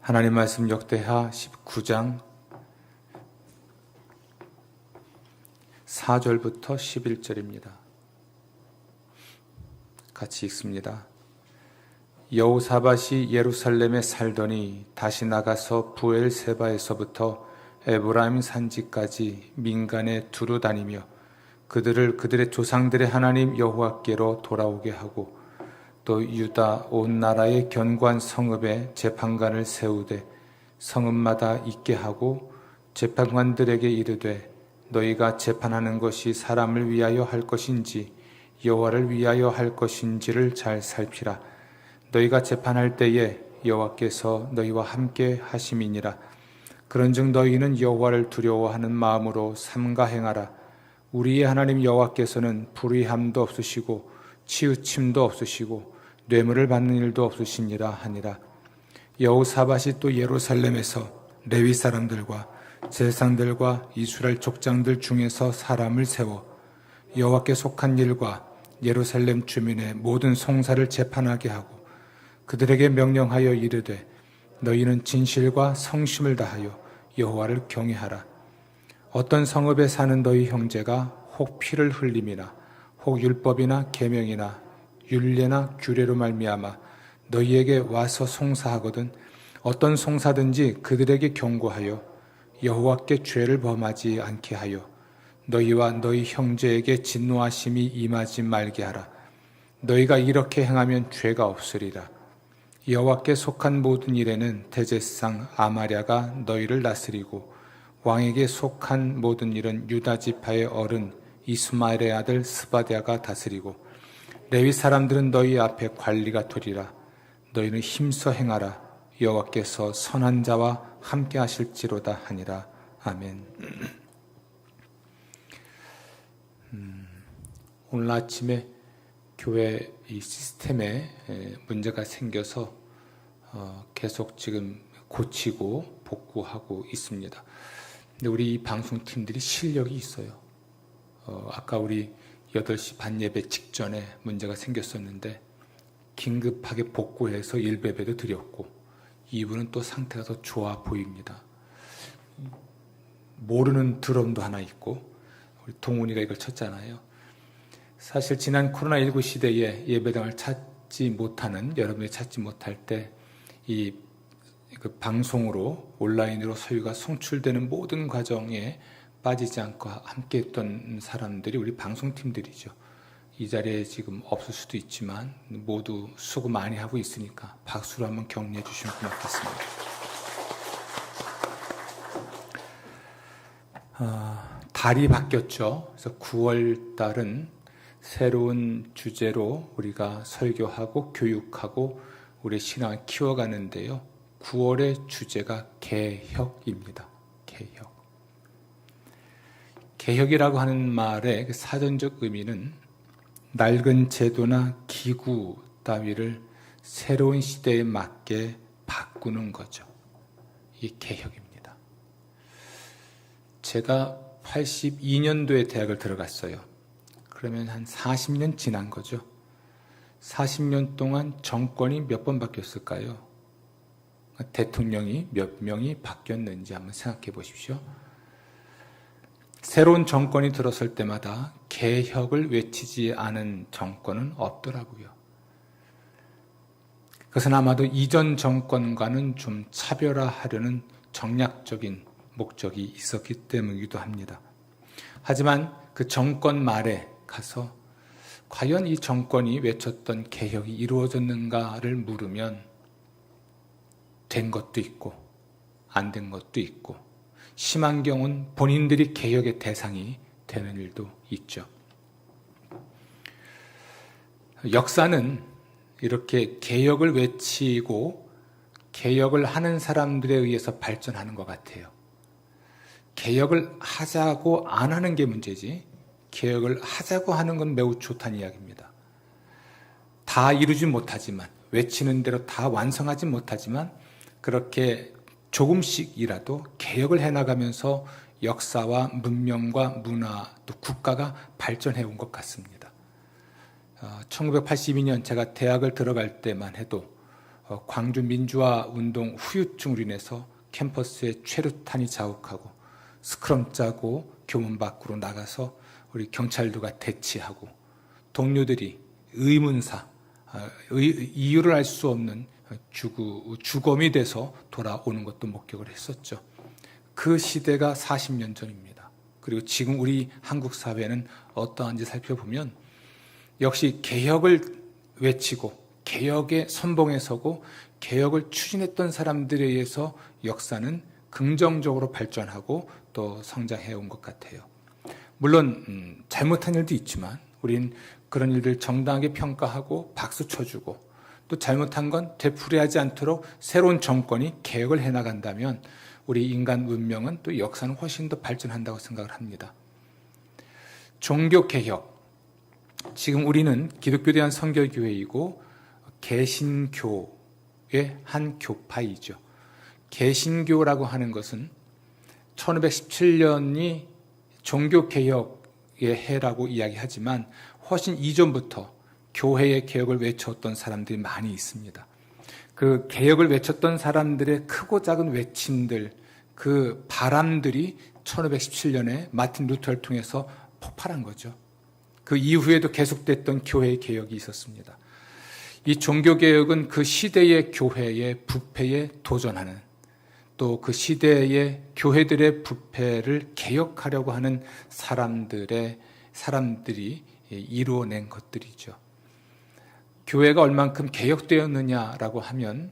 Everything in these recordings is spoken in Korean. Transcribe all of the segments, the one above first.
하나님 말씀 역대하 19장 4절부터 11절입니다. 같이 읽습니다. 여호사밧이 예루살렘에 살더니 다시 나가서 부엘세바에서부터 에브라임 산지까지 민간에 두루 다니며 그들을 그들의 조상들의 하나님 여호와께로 돌아오게 하고 또 유다 온 나라의 견고한 성읍에 재판관을 세우되 성읍마다 있게 하고 재판관들에게 이르되 너희가 재판하는 것이 사람을 위하여 할 것인지 여호와를 위하여 할 것인지를 잘 살피라. 너희가 재판할 때에 여호와께서 너희와 함께 하심이니라. 그런즉 너희는 여호와를 두려워하는 마음으로 삼가 행하라. 우리의 하나님 여호와께서는 불의함도 없으시고 치우침도 없으시고 뇌물을 받는 일도 없으시니라 하니라. 여호사밧이 또 예루살렘에서 레위 사람들과 제사장들과 이스라엘 족장들 중에서 사람을 세워 여호와께 속한 일과 예루살렘 주민의 모든 송사를 재판하게 하고 그들에게 명령하여 이르되 너희는 진실과 성심을 다하여 여호와를 경외하라. 어떤 성읍에 사는 너희 형제가 혹 피를 흘림이나 혹 율법이나 계명이나 율례나 규례로 말미암아 너희에게 와서 송사하거든 어떤 송사든지 그들에게 경고하여 여호와께 죄를 범하지 않게 하여 너희와 너희 형제에게 진노하심이 임하지 말게 하라. 너희가 이렇게 행하면 죄가 없으리라. 여호와께 속한 모든 일에는 대제사장 아마랴가 너희를 다스리고 왕에게 속한 모든 일은 유다 지파의 어른 이스마엘의 아들 스바랴가 다스리고 레위 사람들은 너희 앞에 관리가 되리라. 너희는 힘써 행하라. 여호와께서 선한 자와 함께 하실지로다 하니라. 아멘. 오늘 아침에 교회 이 시스템에 문제가 생겨서 계속 지금 고치고 복구하고 있습니다. 근데 우리 이 방송팀들이 실력이 있어요. 아까 우리 8시 반 예배 직전에 문제가 생겼었는데 긴급하게 복구해서 1배배도 드렸고 2부는 또 상태가 더 좋아 보입니다. 모르는 드럼도 하나 있고 우리 동훈이가 이걸 쳤잖아요. 사실 지난 코로나19 시대에 예배당을 찾지 못하는 여러분이 찾지 못할 때 이 방송으로 온라인으로 서유가 송출되는 모든 과정에 빠지지 않고 함께 했던 사람들이 우리 방송팀들이죠. 이 자리에 지금 없을 수도 있지만 모두 수고 많이 하고 있으니까 박수로 한번 격려해 주시면 고맙겠습니다. 달이 바뀌었죠. 그래서 9월 달은 새로운 주제로 우리가 설교하고 교육하고 우리 신앙을 키워가는데요. 9월의 주제가 개혁입니다. 개혁. 개혁이라고 하는 말의 사전적 의미는 낡은 제도나 기구 따위를 새로운 시대에 맞게 바꾸는 거죠. 이게 개혁입니다. 제가 82년도에 대학을 들어갔어요. 그러면 한 40년 지난 거죠. 40년 동안 정권이 몇 번 바뀌었을까요? 대통령이 몇 명이 바뀌었는지 한번 생각해 보십시오. 새로운 정권이 들어설 때마다 개혁을 외치지 않은 정권은 없더라고요. 그것은 아마도 이전 정권과는 좀 차별화하려는 정략적인 목적이 있었기 때문이기도 합니다. 하지만 그 정권 말에 가서 과연 이 정권이 외쳤던 개혁이 이루어졌는가를 물으면 된 것도 있고 안 된 것도 있고 심한 경우는 본인들이 개혁의 대상이 되는 일도 있죠. 역사는 이렇게 개혁을 외치고 개혁을 하는 사람들에 의해서 발전하는 것 같아요. 개혁을 하자고 안 하는 게 문제지 개혁을 하자고 하는 건 매우 좋다는 이야기입니다. 다 이루지 못하지만 외치는 대로 다 완성하지 못하지만 그렇게 조금씩이라도 개혁을 해나가면서 역사와 문명과 문화 또 국가가 발전해 온 것 같습니다. 1982년 제가 대학을 들어갈 때만 해도 광주 민주화 운동 후유증으로 인해서 캠퍼스에 최루탄이 자욱하고 스크럼 짜고 교문 밖으로 나가서 우리 경찰들과 대치하고 동료들이 의문사, 이유를 알 수 없는 주검이 돼서 돌아오는 것도 목격을 했었죠. 그 시대가 40년 전입니다. 그리고 지금 우리 한국 사회는 어떠한지 살펴보면 역시 개혁을 외치고 개혁의 선봉에 서고 개혁을 추진했던 사람들에 의해서 역사는 긍정적으로 발전하고 또 성장해 온 것 같아요. 물론 잘못한 일도 있지만 우린 그런 일들 정당하게 평가하고 박수 쳐주고 또 잘못한 건 되풀이하지 않도록 새로운 정권이 개혁을 해나간다면 우리 인간 문명은 또 역사는 훨씬 더 발전한다고 생각을 합니다. 종교개혁, 지금 우리는 기독교대한 선결교회이고 개신교의 한 교파이죠. 개신교라고 하는 것은 1517년이 종교개혁의 해라고 이야기하지만 훨씬 이전부터 교회의 개혁을 외쳤던 사람들이 많이 있습니다. 그 개혁을 외쳤던 사람들의 크고 작은 외침들, 그 바람들이 1517년에 마틴 루터를 통해서 폭발한 거죠. 그 이후에도 계속됐던 교회의 개혁이 있었습니다. 이 종교개혁은 그 시대의 교회의 부패에 도전하는, 또 그 시대의 교회들의 부패를 개혁하려고 하는 사람들이 이루어낸 것들이죠. 교회가 얼만큼 개혁되었느냐라고 하면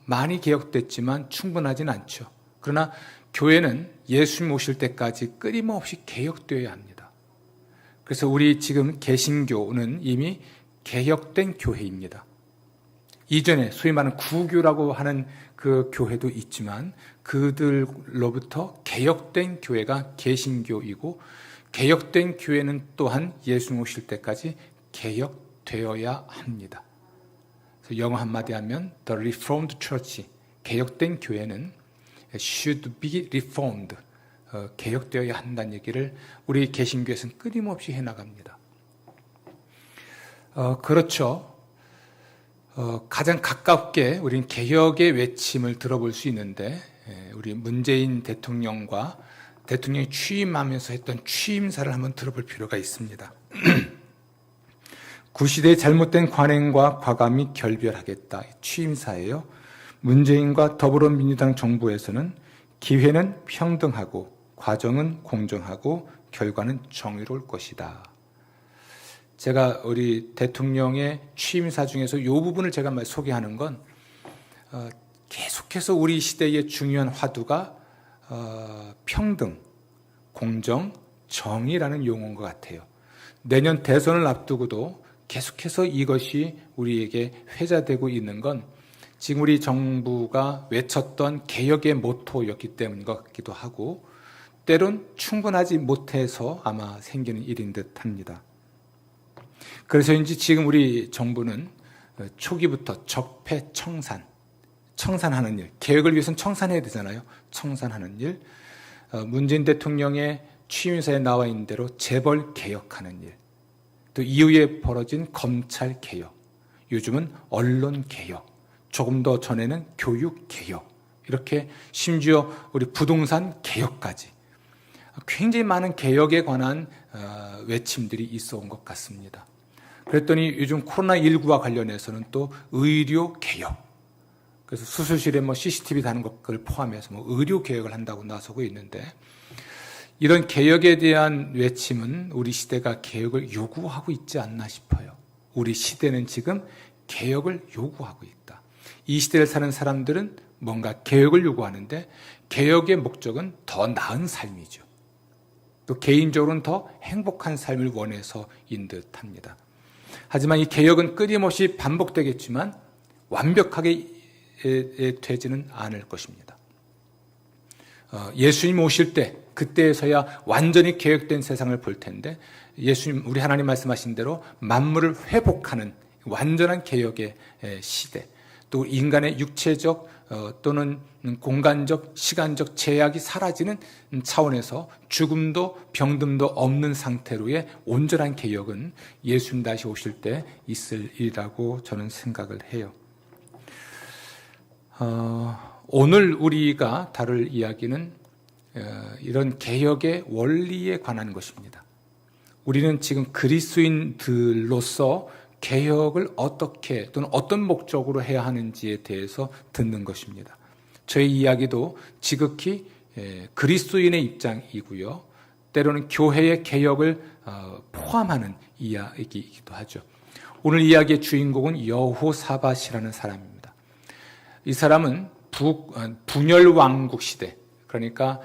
많이 개혁됐지만 충분하진 않죠. 그러나 교회는 예수님 오실 때까지 끊임없이 개혁되어야 합니다. 그래서 우리 지금 개신교는 이미 개혁된 교회입니다. 이전에 소위 말하는 구교라고 하는 그 교회도 있지만 그들로부터 개혁된 교회가 개신교이고 개혁된 교회는 또한 예수님 오실 때까지 개혁되어야 합니다. 그래서 영어 한마디 하면 The Reformed Church, 개혁된 교회는 should be reformed, 개혁되어야 한다는 얘기를 우리 개신교에서는 끊임없이 해나갑니다. 그렇죠. 가장 가깝게 우리는 개혁의 외침을 들어볼 수 있는데 우리 문재인 대통령과 대통령이 취임하면서 했던 취임사를 한번 들어볼 필요가 있습니다. 구시대의 잘못된 관행과 과감히 결별하겠다. 취임사예요. 문재인과 더불어민주당 정부에서는 기회는 평등하고 과정은 공정하고 결과는 정의로울 것이다. 제가 우리 대통령의 취임사 중에서 이 부분을 제가 소개하는 건 계속해서 우리 시대의 중요한 화두가 평등, 공정, 정의라는 용어인 것 같아요. 내년 대선을 앞두고도 계속해서 이것이 우리에게 회자되고 있는 건 지금 우리 정부가 외쳤던 개혁의 모토였기 때문인 것 같기도 하고 때론 충분하지 못해서 아마 생기는 일인 듯 합니다. 그래서인지 지금 우리 정부는 초기부터 적폐청산, 청산하는 일, 개혁을 위해서는 청산해야 되잖아요. 청산하는 일, 문재인 대통령의 취임사에 나와 있는 대로 재벌 개혁하는 일, 또 이후에 벌어진 검찰 개혁, 요즘은 언론 개혁, 조금 더 전에는 교육 개혁, 이렇게 심지어 우리 부동산 개혁까지 굉장히 많은 개혁에 관한 외침들이 있어 온 것 같습니다. 그랬더니 요즘 코로나19와 관련해서는 또 의료 개혁, 그래서 수술실에 CCTV 다는 것을 포함해서 의료 개혁을 한다고 나서고 있는데 이런 개혁에 대한 외침은 우리 시대가 개혁을 요구하고 있지 않나 싶어요. 우리 시대는 지금 개혁을 요구하고 있다. 이 시대를 사는 사람들은 뭔가 개혁을 요구하는데 개혁의 목적은 더 나은 삶이죠. 또 개인적으로는 더 행복한 삶을 원해서인 듯합니다. 하지만 이 개혁은 끊임없이 반복되겠지만 완벽하게 되지는 않을 것입니다. 예수님 오실 때 그때에서야 완전히 개혁된 세상을 볼 텐데 예수님 우리 하나님 말씀하신 대로 만물을 회복하는 완전한 개혁의 시대, 또 인간의 육체적 또는 공간적, 시간적 제약이 사라지는 차원에서 죽음도 병듦도 없는 상태로의 온전한 개혁은 예수님 다시 오실 때 있을 일이라고 저는 생각을 해요. 오늘 우리가 다룰 이야기는 이런 개혁의 원리에 관한 것입니다. 우리는 지금 그리스도인들로서 개혁을 어떻게 또는 어떤 목적으로 해야 하는지에 대해서 듣는 것입니다. 저희 이야기도 지극히 그리스도인의 입장이고요. 때로는 교회의 개혁을 포함하는 이야기이기도 하죠. 오늘 이야기의 주인공은 여호사밧이라는 사람입니다. 이 사람은 분열 왕국 시대, 그러니까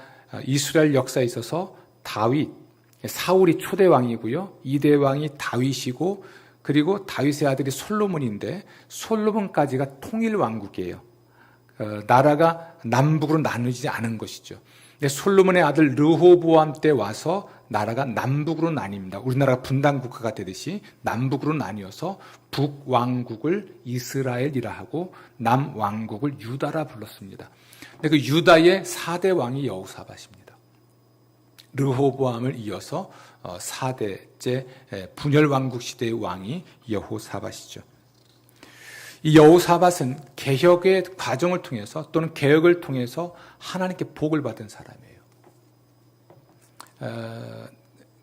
이스라엘 역사에 있어서 사울이 초대 왕이고요. 2대 왕이 다윗이고, 그리고 다윗의 아들이 솔로몬인데 솔로몬까지가 통일 왕국이에요. 나라가 남북으로 나누지 않은 것이죠. 근데 솔로몬의 아들 르호보암 때 와서 나라가 남북으로 나뉩니다. 우리나라가 분단국가가 되듯이 남북으로 나뉘어서 북왕국을 이스라엘이라 하고 남왕국을 유다라 불렀습니다. 근데 그 유다의 4대 왕이 여호사밧입니다. 르호보암을 이어서 4대째 분열왕국 시대의 왕이 여호사밧이죠. 이 여호사밧은 개혁의 과정을 통해서 또는 개혁을 통해서 하나님께 복을 받은 사람이에요.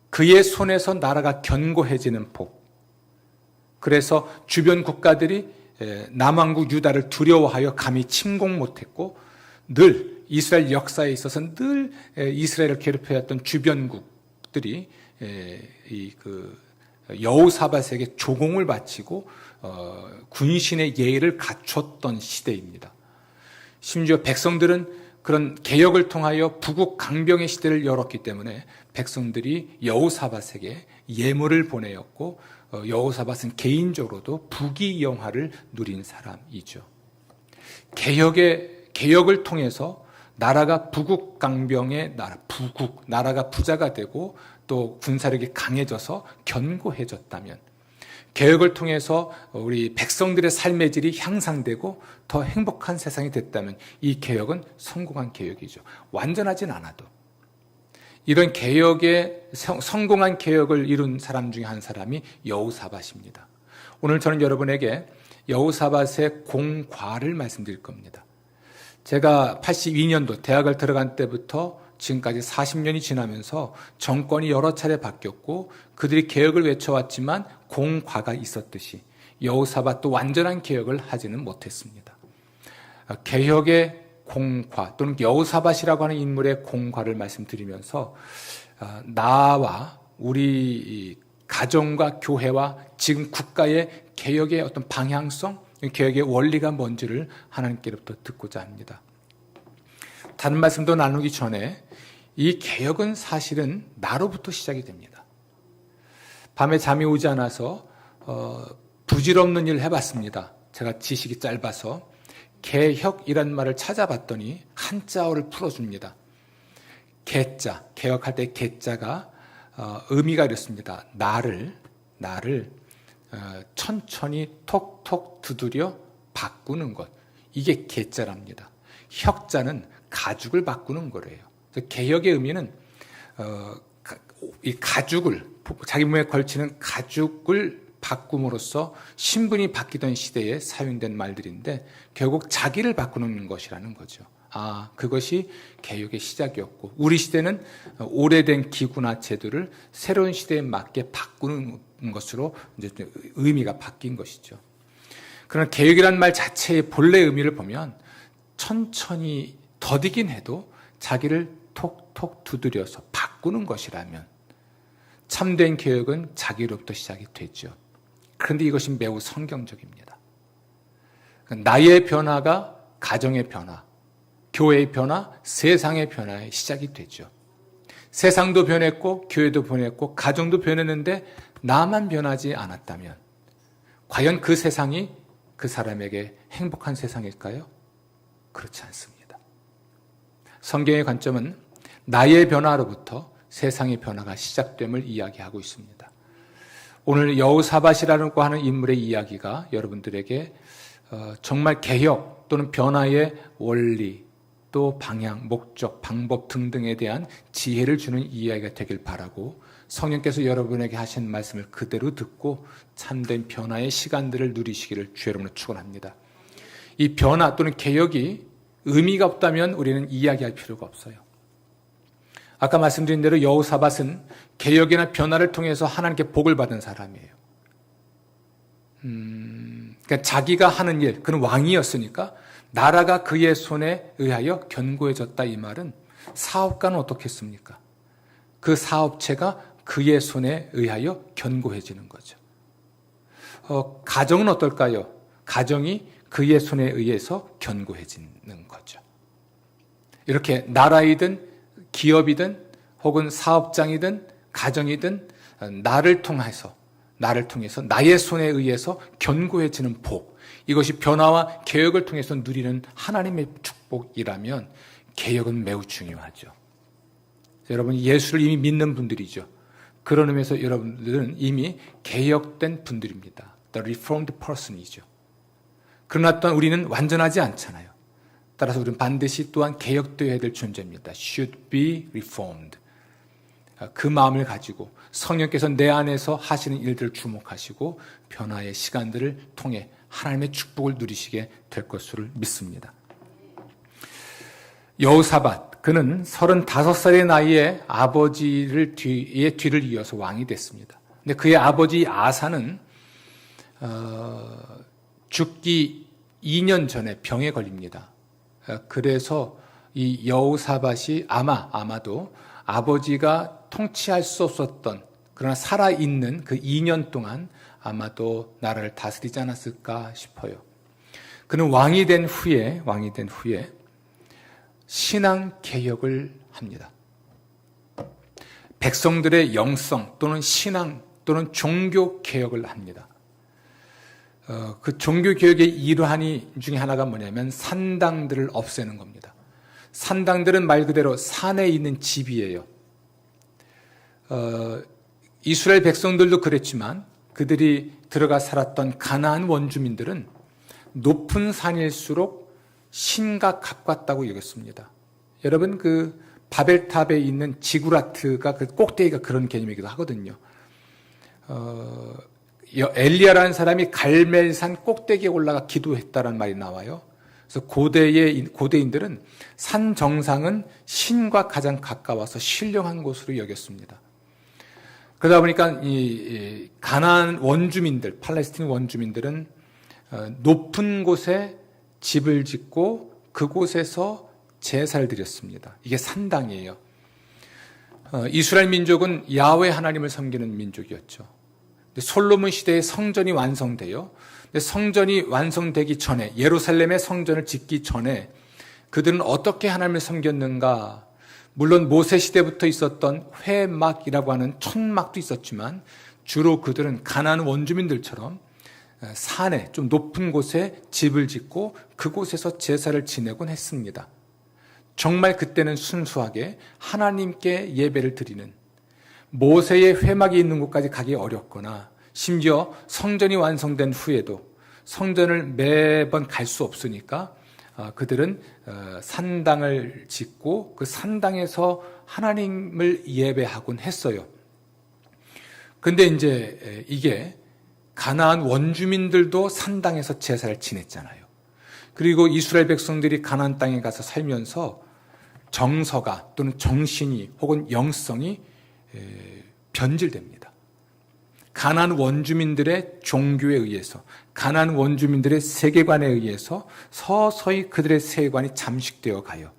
그의 손에서 나라가 견고해지는 복. 그래서 주변 국가들이 남왕국 유다를 두려워하여 감히 침공 못했고, 늘 이스라엘 역사에 있어서 늘 이스라엘을 괴롭혀왔던 주변국들이 여호사밧에게 조공을 바치고 군신의 예의를 갖췄던 시대입니다. 심지어 백성들은 그런 개혁을 통하여 부국 강병의 시대를 열었기 때문에 백성들이 여호사밧에게 예물을 보내었고, 여호사밧은 개인적으로도 부귀영화를 누린 사람이죠. 개혁을 통해서 나라가 부국 강병의 나라가 부자가 되고 또 군사력이 강해져서 견고해졌다면, 개혁을 통해서 우리 백성들의 삶의 질이 향상되고 더 행복한 세상이 됐다면 이 개혁은 성공한 개혁이죠. 완전하진 않아도. 이런 성공한 개혁을 이룬 사람 중에 한 사람이 여호사밧입니다. 오늘 저는 여러분에게 여호사밧의 공과를 말씀드릴 겁니다. 제가 82년도 대학을 들어간 때부터 지금까지 40년이 지나면서 정권이 여러 차례 바뀌었고 그들이 개혁을 외쳐왔지만 공과가 있었듯이 여호사밧도 완전한 개혁을 하지는 못했습니다. 개혁의 공과 또는 여호사밧이라고 하는 인물의 공과를 말씀드리면서 나와 우리 가정과 교회와 지금 국가의 개혁의 어떤 방향성, 개혁의 원리가 뭔지를 하나님께로부터 듣고자 합니다. 다른 말씀도 나누기 전에 이 개혁은 사실은 나로부터 시작이 됩니다. 밤에 잠이 오지 않아서 부질없는 일을 해봤습니다. 제가 지식이 짧아서 개혁이란 말을 찾아봤더니 한자어를 풀어줍니다. 개자, 개혁할 때 개자가 의미가 이렇습니다. 나를 천천히 톡톡 두드려 바꾸는 것. 이게 개자랍니다. 혁자는 가죽을 바꾸는 거래요. 개혁의 의미는 이 가죽을, 자기 몸에 걸치는 가죽을 바꿈으로써 신분이 바뀌던 시대에 사용된 말들인데 결국 자기를 바꾸는 것이라는 거죠. 그것이 개혁의 시작이었고, 우리 시대는 오래된 기구나 제도를 새로운 시대에 맞게 바꾸는 것으로 이제 의미가 바뀐 것이죠. 그러나 개혁이라는 말 자체의 본래 의미를 보면 천천히 더디긴 해도 자기를 톡톡 두드려서 바꾸는 것이라면 참된 개혁은 자기로부터 시작이 되죠. 그런데 이것이 매우 성경적입니다. 나의 변화가 가정의 변화, 교회의 변화, 세상의 변화의 시작이 되죠. 세상도 변했고 교회도 변했고 가정도 변했는데 나만 변하지 않았다면 과연 그 세상이 그 사람에게 행복한 세상일까요? 그렇지 않습니다. 성경의 관점은 나의 변화로부터 세상의 변화가 시작됨을 이야기하고 있습니다. 오늘 여호사밧이라고 하는 인물의 이야기가 여러분들에게 정말 개혁 또는 변화의 원리, 또 방향, 목적, 방법 등등에 대한 지혜를 주는 이야기가 되길 바라고, 성령께서 여러분에게 하신 말씀을 그대로 듣고 참된 변화의 시간들을 누리시기를 주 여러분을 축원합니다. 이 변화 또는 개혁이 의미가 없다면 우리는 이야기할 필요가 없어요. 아까 말씀드린 대로 여호사밧은 개혁이나 변화를 통해서 하나님께 복을 받은 사람이에요. 그러니까 자기가 하는 일, 그는 왕이었으니까 나라가 그의 손에 의하여 견고해졌다, 이 말은 사업가는 어떻겠습니까? 그 사업체가 그의 손에 의하여 견고해지는 거죠. 가정은 어떨까요? 가정이 그의 손에 의해서 견고해지는 거죠. 이렇게 나라이든 기업이든 혹은 사업장이든 가정이든 나를 통해서 나의 손에 의해서 견고해지는 복, 이것이 변화와 개혁을 통해서 누리는 하나님의 축복이라면 개혁은 매우 중요하죠. 여러분, 예수를 이미 믿는 분들이죠. 그런 의미에서 여러분들은 이미 개혁된 분들입니다. The reformed person이죠. 그러나 또한 우리는 완전하지 않잖아요. 따라서 우리는 반드시 또한 개혁되어야 될 존재입니다. Should be reformed. 그 마음을 가지고 성령께서 내 안에서 하시는 일들을 주목하시고 변화의 시간들을 통해 하나님의 축복을 누리시게 될 것을 믿습니다. 여호사밧, 그는 35살의 나이에 아버지의 뒤를 이어서 왕이 됐습니다. 근데 그의 아버지 아사는 죽기 2년 전에 병에 걸립니다. 그래서 이 여호사밧이 아마도 아버지가 통치할 수 없었던, 그러나 살아있는 그 2년 동안 아마도 나라를 다스리지 않았을까 싶어요. 그는 왕이 된 후에 신앙 개혁을 합니다. 백성들의 영성 또는 신앙 또는 종교 개혁을 합니다. 그 종교 개혁의 일환이 중에 하나가 뭐냐면 산당들을 없애는 겁니다. 산당들은 말 그대로 산에 있는 집이에요. 이스라엘 백성들도 그랬지만 그들이 들어가 살았던 가나안 원주민들은 높은 산일수록 신과 가깝다고 여겼습니다. 여러분, 그 바벨탑에 있는 지구라트가 그 꼭대기가 그런 개념이기도 하거든요. 엘리야라는 사람이 갈멜산 꼭대기에 올라가 기도했다라는 말이 나와요. 그래서 고대인들은 산 정상은 신과 가장 가까워서 신령한 곳으로 여겼습니다. 그러다 보니까 이 가나안 원주민들, 팔레스틴 원주민들은 높은 곳에 집을 짓고 그곳에서 제사를 드렸습니다. 이게 산당이에요. 이스라엘 민족은 야훼 하나님을 섬기는 민족이었죠. 솔로몬 시대에 성전이 완성돼요. 성전이 완성되기 전에, 예루살렘의 성전을 짓기 전에 그들은 어떻게 하나님을 섬겼는가? 물론 모세 시대부터 있었던 회막이라고 하는 천막도 있었지만 주로 그들은 가나안 원주민들처럼 산에 좀 높은 곳에 집을 짓고 그곳에서 제사를 지내곤 했습니다. 정말 그때는 순수하게 하나님께 예배를 드리는, 모세의 회막이 있는 곳까지 가기 어렵거나 심지어 성전이 완성된 후에도 성전을 매번 갈 수 없으니까 그들은 산당을 짓고 그 산당에서 하나님을 예배하곤 했어요. 근데 이제 이게 가나안 원주민들도 산당에서 제사를 지냈잖아요. 그리고 이스라엘 백성들이 가나안 땅에 가서 살면서 정서가 또는 정신이 혹은 영성이 변질됩니다. 가나안 원주민들의 종교에 의해서, 가나안 원주민들의 세계관에 의해서 서서히 그들의 세계관이 잠식되어 가요.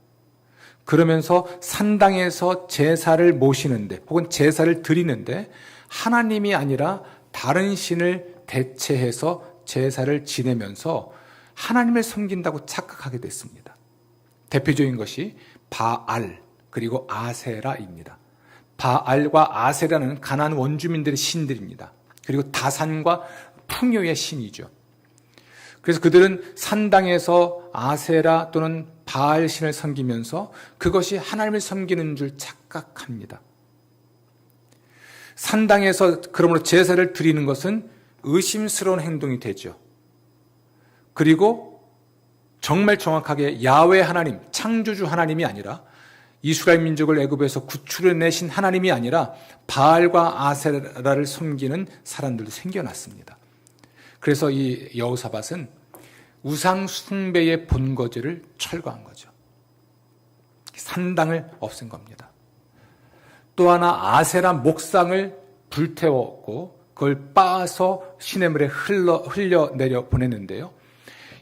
그러면서 산당에서 제사를 모시는데 혹은 제사를 드리는데 하나님이 아니라 다른 신을 대체해서 제사를 지내면서 하나님을 섬긴다고 착각하게 됐습니다. 대표적인 것이 바알 그리고 아세라입니다. 바알과 아세라는 가나안 원주민들의 신들입니다. 그리고 다산과 풍요의 신이죠. 그래서 그들은 산당에서 아세라 또는 바알 신을 섬기면서 그것이 하나님을 섬기는 줄 착각합니다. 산당에서 그러므로 제사를 드리는 것은 의심스러운 행동이 되죠. 그리고 정말 정확하게 야훼 하나님, 창조주 하나님이 아니라 이스라엘 민족을 애굽에서 구출해내신 하나님이 아니라 바알과 아세라를 섬기는 사람들도 생겨났습니다. 그래서 이 여호사밧은 우상 숭배의 본거지를 철거한 거죠. 산당을 없앤 겁니다. 또 하나 아세라 목상을 불태웠고 그걸 빻아서 시냇물에 흘려내려 보냈는데요.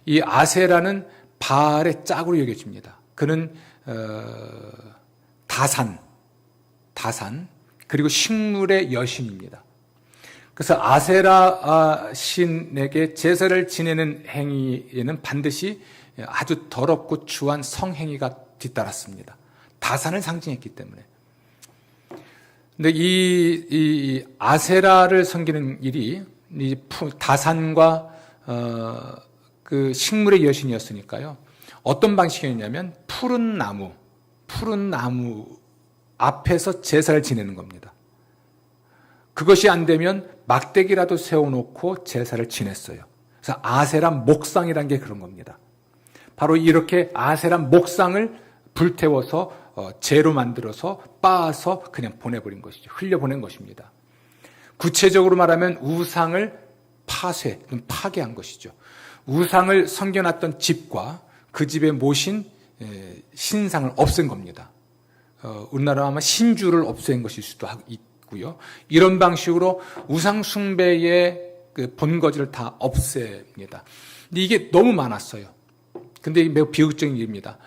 이 아세라는 바알의 짝으로 여겨집니다. 그는 다산 그리고 식물의 여신입니다. 그래서 아세라 신에게 제사를 지내는 행위에는 반드시 아주 더럽고 추한 성행위가 뒤따랐습니다. 다산을 상징했기 때문에. 근데 이 아세라를 섬기는 일이 이 다산과 그 식물의 여신이었으니까요. 어떤 방식이었냐면 푸른 나무 앞에서 제사를 지내는 겁니다. 그것이 안 되면 막대기라도 세워놓고 제사를 지냈어요. 그래서 아세라 목상이라는 게 그런 겁니다. 바로 이렇게 아세라 목상을 불태워서 재로 만들어서 빻아서 그냥 보내버린 것이죠. 흘려보낸 것입니다. 구체적으로 말하면 우상을 파괴한 것이죠. 우상을 섬겨놨던 집과 그 집에 모신 신상을 없앤 겁니다. 우리나라 아마 신주를 없앤 것일 수도 있고요. 이런 방식으로 우상 숭배의 그 본거지를 다 없앱니다. 근데 이게 너무 많았어요. 근데 매우 비극적인 일입니다.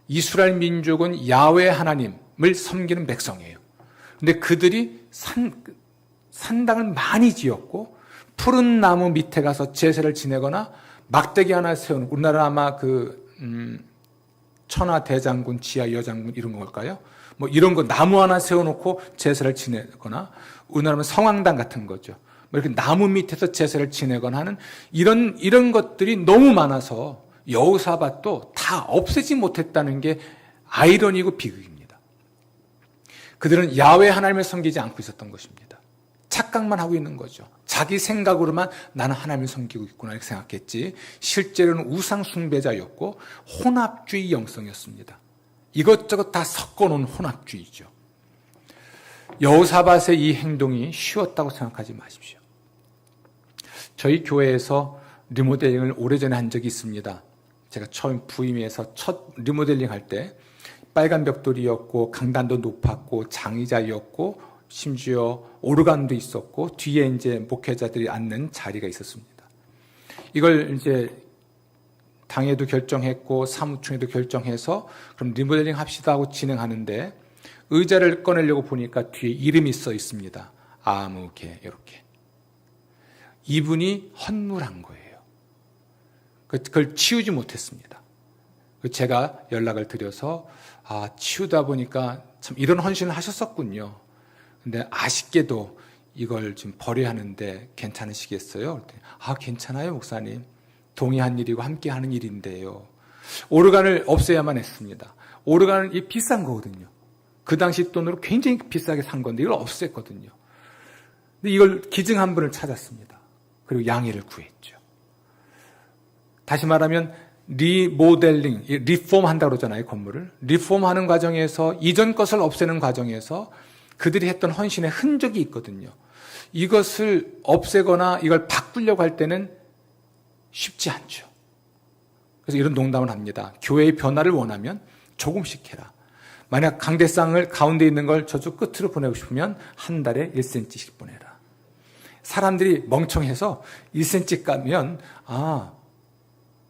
이스라엘 민족은 야훼 하나님을 섬기는 백성이에요. 근데 그들이 산당을 많이 지었고 푸른 나무 밑에 가서 제사를 지내거나 막대기 하나 세우는, 우리나라 아마 천하 대장군, 지하 여장군 이런 걸까요? 뭐 이런 거 나무 하나 세워놓고 제사를 지내거나, 우리나라면 성황당 같은 거죠. 뭐 이렇게 나무 밑에서 제사를 지내거나 하는 이런 것들이 너무 많아서 여호사밧도 다 없애지 못했다는 게 아이러니고 비극입니다. 그들은 야훼 하나님을 섬기지 않고 있었던 것입니다. 착각만 하고 있는 거죠. 자기 생각으로만 나는 하나님을 섬기고 있구나 이렇게 생각했지, 실제로는 우상 숭배자였고 혼합주의 영성이었습니다. 이것저것 다 섞어놓은 혼합주의죠. 여호사밧의 이 행동이 쉬웠다고 생각하지 마십시오. 저희 교회에서 리모델링을 오래전에 한 적이 있습니다. 제가 처음 부임해서 첫 리모델링 할 때 빨간 벽돌이었고 강단도 높았고 장의자였고 심지어 오르간도 있었고 뒤에 이제 목회자들이 앉는 자리가 있었습니다. 이걸 이제 당회도 결정했고 사무총회도 결정해서 그럼 리모델링 합시다 하고 진행하는데 의자를 꺼내려고 보니까 뒤에 이름이 써 있습니다. 아무개 이렇게. 이분이 헌물한 거예요. 그걸 치우지 못했습니다. 제가 연락을 드려서 치우다 보니까 참 이런 헌신을 하셨었군요. 근데 아쉽게도 이걸 좀 버려야 하는데 괜찮으시겠어요? 괜찮아요 목사님. 동의한 일이고 함께 하는 일인데요. 오르간을 없애야만 했습니다. 오르간은 비싼 거거든요. 그 당시 돈으로 굉장히 비싸게 산 건데 이걸 없앴거든요. 근데 이걸 기증 한 분을 찾았습니다. 그리고 양해를 구했죠. 다시 말하면 리모델링, 리폼 한다고 그러잖아요, 건물을. 리폼하는 과정에서 이전 것을 없애는 과정에서 그들이 했던 헌신의 흔적이 있거든요. 이것을 없애거나 이걸 바꾸려고 할 때는 쉽지 않죠. 그래서 이런 농담을 합니다. 교회의 변화를 원하면 조금씩 해라. 만약 강대상을 가운데 있는 걸 저쪽 끝으로 보내고 싶으면 한 달에 1cm씩 보내라. 사람들이 멍청해서 1cm 까면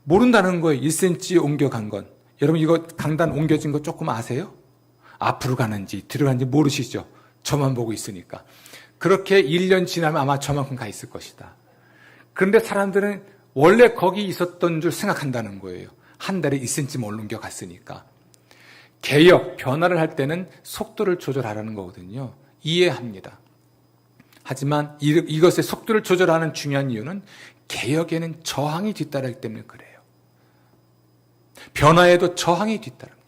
모른다는 거예요. 1cm 옮겨간 건. 여러분 이거 강단 옮겨진 거 조금 아세요? 앞으로 가는지 뒤로 가는지 모르시죠? 저만 보고 있으니까. 그렇게 1년 지나면 아마 저만큼 가 있을 것이다. 그런데 사람들은 원래 거기 있었던 줄 생각한다는 거예요. 한 달에 1cm만 옮겨갔으니까. 개혁, 변화를 할 때는 속도를 조절하라는 거거든요. 이해합니다. 하지만 이것의 속도를 조절하는 중요한 이유는 개혁에는 저항이 뒤따르기 때문에 그래요. 변화에도 저항이 뒤따릅니다.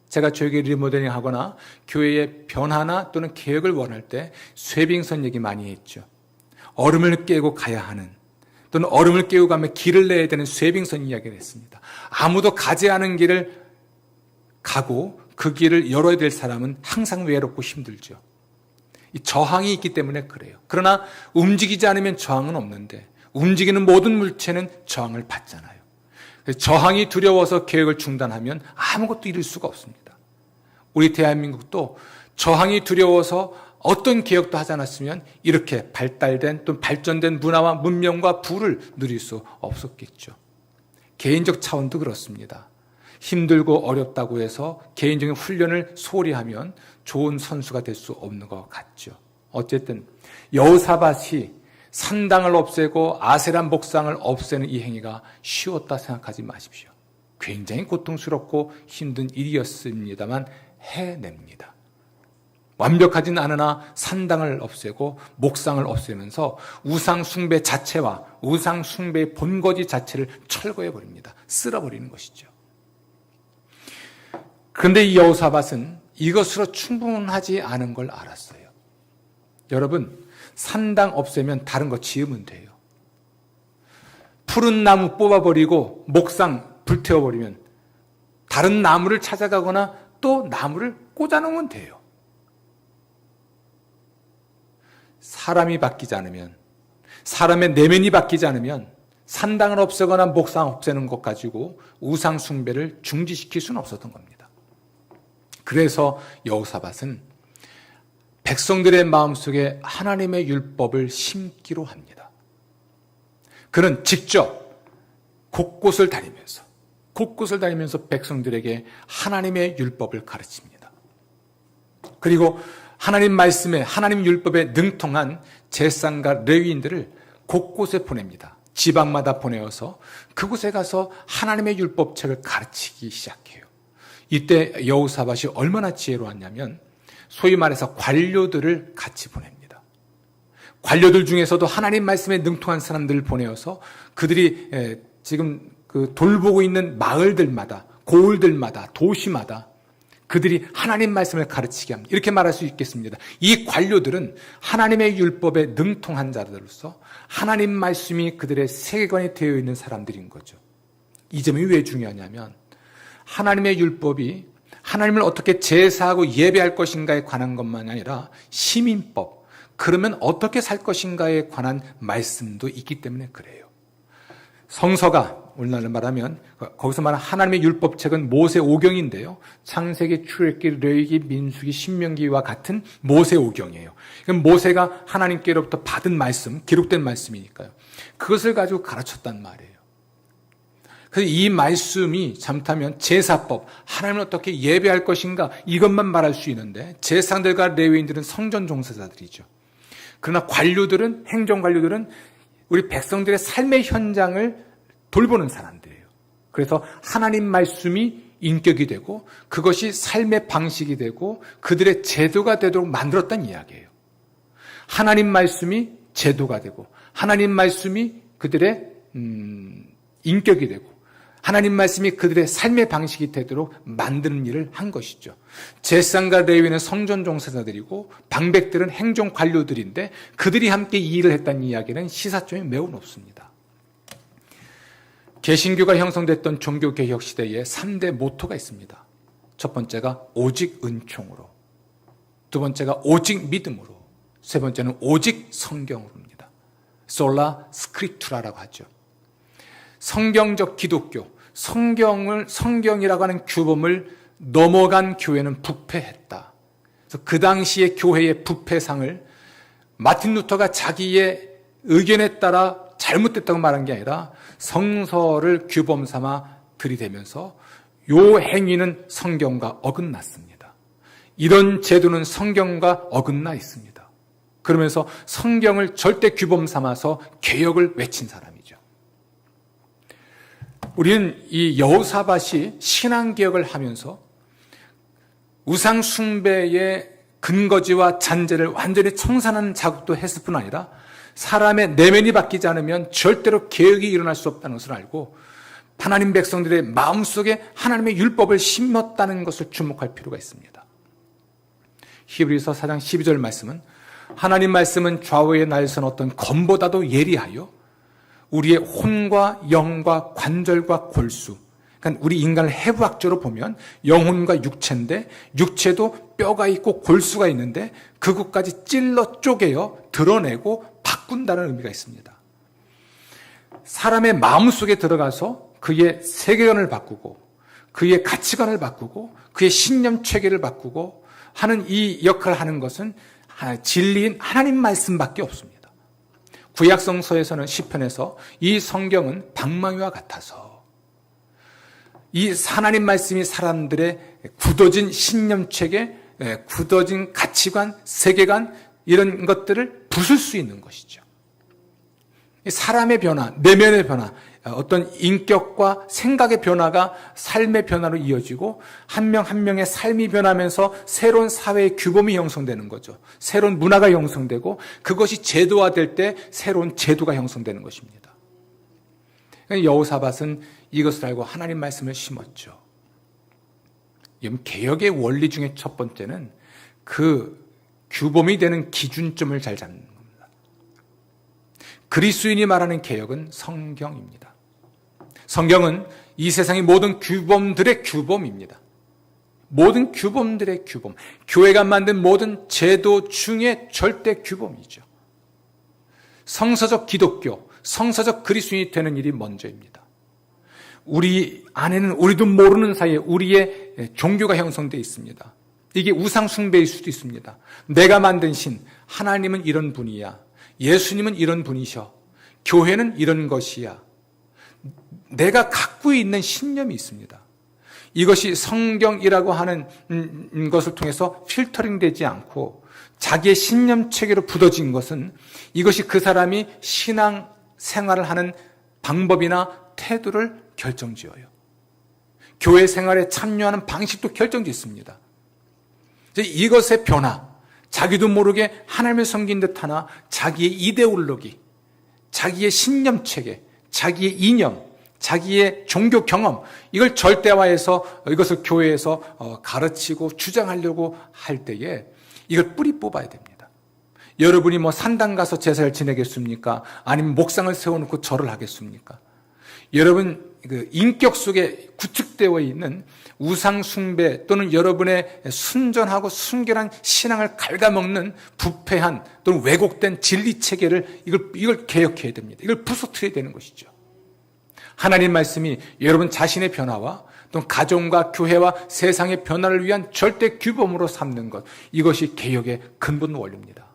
제가 저에게 리모델링 하거나 교회의 변화나 또는 개혁을 원할 때 쇠빙선 얘기 많이 했죠. 얼음을 깨고 가야 하는, 또는 얼음을 깨고 가면 길을 내야 되는 쇠빙선 이야기를 했습니다. 아무도 가지 않은 길을 가고 그 길을 열어야 될 사람은 항상 외롭고 힘들죠. 이 저항이 있기 때문에 그래요. 그러나 움직이지 않으면 저항은 없는데 움직이는 모든 물체는 저항을 받잖아요. 저항이 두려워서 계획을 중단하면 아무것도 이룰 수가 없습니다. 우리 대한민국도 저항이 두려워서 어떤 개혁도 하지 않았으면 이렇게 발달된 또 발전된 문화와 문명과 부를 누릴 수 없었겠죠. 개인적 차원도 그렇습니다. 힘들고 어렵다고 해서 개인적인 훈련을 소홀히 하면 좋은 선수가 될 수 없는 것 같죠. 어쨌든 여호사밧이 산당을 없애고 아세라 목상을 없애는 이 행위가 쉬웠다 생각하지 마십시오. 굉장히 고통스럽고 힘든 일이었습니다만 해냅니다. 완벽하진 않으나 산당을 없애고 목상을 없애면서 우상 숭배 자체와 우상 숭배의 본거지 자체를 철거해 버립니다. 쓸어버리는 것이죠. 그런데 이 여호사밧은 이것으로 충분하지 않은 걸 알았어요. 여러분, 산당 없애면 다른 거 지으면 돼요. 푸른 나무 뽑아버리고 목상 불태워버리면 다른 나무를 찾아가거나 또 나무를 꽂아놓으면 돼요. 사람이 바뀌지 않으면, 사람의 내면이 바뀌지 않으면 산당을 없애거나 목상 없애는 것 가지고 우상 숭배를 중지시킬 수는 없었던 겁니다. 그래서 여호사밧은 백성들의 마음속에 하나님의 율법을 심기로 합니다. 그는 직접 곳곳을 다니면서 백성들에게 하나님의 율법을 가르칩니다. 그리고 하나님 말씀에, 하나님 율법에 능통한 제사장과 레위인들을 곳곳에 보냅니다. 지방마다 보내어서 그곳에 가서 하나님의 율법책을 가르치기 시작해요. 이때 여호사밧이 얼마나 지혜로웠냐면 소위 말해서 관료들을 같이 보냅니다. 관료들 중에서도 하나님 말씀에 능통한 사람들을 보내어서 그들이 지금 돌보고 있는 마을들마다, 고을들마다, 도시마다 그들이 하나님 말씀을 가르치게 합니다. 이렇게 말할 수 있겠습니다. 이 관료들은 하나님의 율법에 능통한 자들로서 하나님 말씀이 그들의 세계관이 되어 있는 사람들인 거죠. 이 점이 왜 중요하냐면 하나님의 율법이 하나님을 어떻게 제사하고 예배할 것인가에 관한 것만 아니라 시민법, 그러면 어떻게 살 것인가에 관한 말씀도 있기 때문에 그래요. 성서가 오늘날로 말하면 거기서 말하는 하나님의 율법책은 모세 오경인데요. 창세기, 출애굽기, 레위기, 민수기, 신명기와 같은 모세 오경이에요. 그럼 모세가 하나님께로부터 받은 말씀, 기록된 말씀이니까요. 그것을 가지고 가르쳤단 말이에요. 그래서 이 말씀이 잘못하면 제사법, 하나님을 어떻게 예배할 것인가 이것만 말할 수 있는데 제사장들과 레위인들은 성전 종사자들이죠. 그러나 관료들은, 행정관료들은 우리 백성들의 삶의 현장을 돌보는 사람들이에요. 그래서 하나님 말씀이 인격이 되고 그것이 삶의 방식이 되고 그들의 제도가 되도록 만들었다는 이야기예요. 하나님 말씀이 제도가 되고 하나님 말씀이 그들의 인격이 되고 하나님 말씀이 그들의 삶의 방식이 되도록 만드는 일을 한 것이죠. 제사장과 레위인은 성전 종사자들이고 방백들은 행정 관료들인데 그들이 함께 이 일을 했다는 이야기는 시사점이 매우 높습니다. 개신교가 형성됐던 종교개혁 시대에 3대 모토가 있습니다. 첫 번째가 오직 은총으로, 두 번째가 오직 믿음으로, 세 번째는 오직 성경으로입니다. 솔라 스크립투라라고 하죠. 성경적 기독교, 성경이라고 하는 규범을 넘어간 교회는 부패했다. 그래서 그 당시의 교회의 부패상을 마틴 루터가 자기의 의견에 따라 잘못됐다고 말한 게 아니라 성서를 규범 삼아 들이대면서 요 행위는 성경과 어긋났습니다. 이런 제도는 성경과 어긋나 있습니다. 그러면서 성경을 절대 규범 삼아서 개혁을 외친 사람이죠. 우리는 이 여호사밧이 신앙개혁을 하면서 우상 숭배의 근거지와 잔재를 완전히 청산하는 작업도 했을 뿐 아니라 사람의 내면이 바뀌지 않으면 절대로 개혁이 일어날 수 없다는 것을 알고 하나님 백성들의 마음속에 하나님의 율법을 심었다는 것을 주목할 필요가 있습니다. 히브리서 4장 12절 말씀은 하나님 말씀은 좌우에 날선 어떤 검보다도 예리하여 우리의 혼과 영과 관절과 골수, 그러니까 우리 인간을 해부학적으로 보면 영혼과 육체인데 육체도 뼈가 있고 골수가 있는데 그것까지 찔러 쪼개어 드러내고 바꾼다는 의미가 있습니다. 사람의 마음속에 들어가서 그의 세계관을 바꾸고 그의 가치관을 바꾸고 그의 신념 체계를 바꾸고 하는 이 역할을 하는 것은 진리인 하나님 말씀밖에 없습니다. 구약성서에서는 시편에서 이 성경은 방망이와 같아서 이 하나님 말씀이 사람들의 굳어진 신념 체계, 굳어진 가치관, 세계관 이런 것들을 부술 수 있는 것이죠. 사람의 변화, 내면의 변화, 어떤 인격과 생각의 변화가 삶의 변화로 이어지고 한 명 한 명의 삶이 변하면서 새로운 사회의 규범이 형성되는 거죠. 새로운 문화가 형성되고 그것이 제도화될 때 새로운 제도가 형성되는 것입니다. 여호사밧은 이것을 알고 하나님 말씀을 심었죠. 개혁의 원리 중에 첫 번째는 그 규범이 되는 기준점을 잘 잡는 겁니다. 그리스도인이 말하는 개혁은 성경입니다. 성경은 이 세상의 모든 규범들의 규범입니다. 모든 규범들의 규범, 교회가 만든 모든 제도 중에 절대 규범이죠. 성서적 기독교, 성서적 그리스도인이 되는 일이 먼저입니다. 우리 안에는 우리도 모르는 사이에 우리의 종교가 형성되어 있습니다. 이게 우상 숭배일 수도 있습니다. 내가 만든 신, 하나님은 이런 분이야. 예수님은 이런 분이셔. 교회는 이런 것이야. 내가 갖고 있는 신념이 있습니다. 이것이 성경이라고 하는 것을 통해서 필터링 되지 않고 자기의 신념 체계로 굳어진 것은 이것이 그 사람이 신앙 생활을 하는 방법이나 태도를 결정지어요. 교회 생활에 참여하는 방식도 결정짓습니다. 이것의 변화, 자기도 모르게 하나님을 섬긴 듯하나 자기의 이데올로기, 자기의 신념 체계, 자기의 이념, 자기의 종교 경험 이걸 절대화해서 이것을 교회에서 가르치고 주장하려고 할 때에 이걸 뿌리 뽑아야 됩니다. 여러분이 산당 가서 제사를 지내겠습니까? 아니면 목상을 세워놓고 절을 하겠습니까? 여러분 그 인격 속에 구축되어 있는 우상 숭배 또는 여러분의 순전하고 순결한 신앙을 갉아먹는 부패한 또는 왜곡된 진리 체계를 이걸 개혁해야 됩니다. 이걸 부서뜨려야 되는 것이죠. 하나님 말씀이 여러분 자신의 변화와 또 가정과 교회와 세상의 변화를 위한 절대 규범으로 삼는 것, 이것이 개혁의 근본 원리입니다.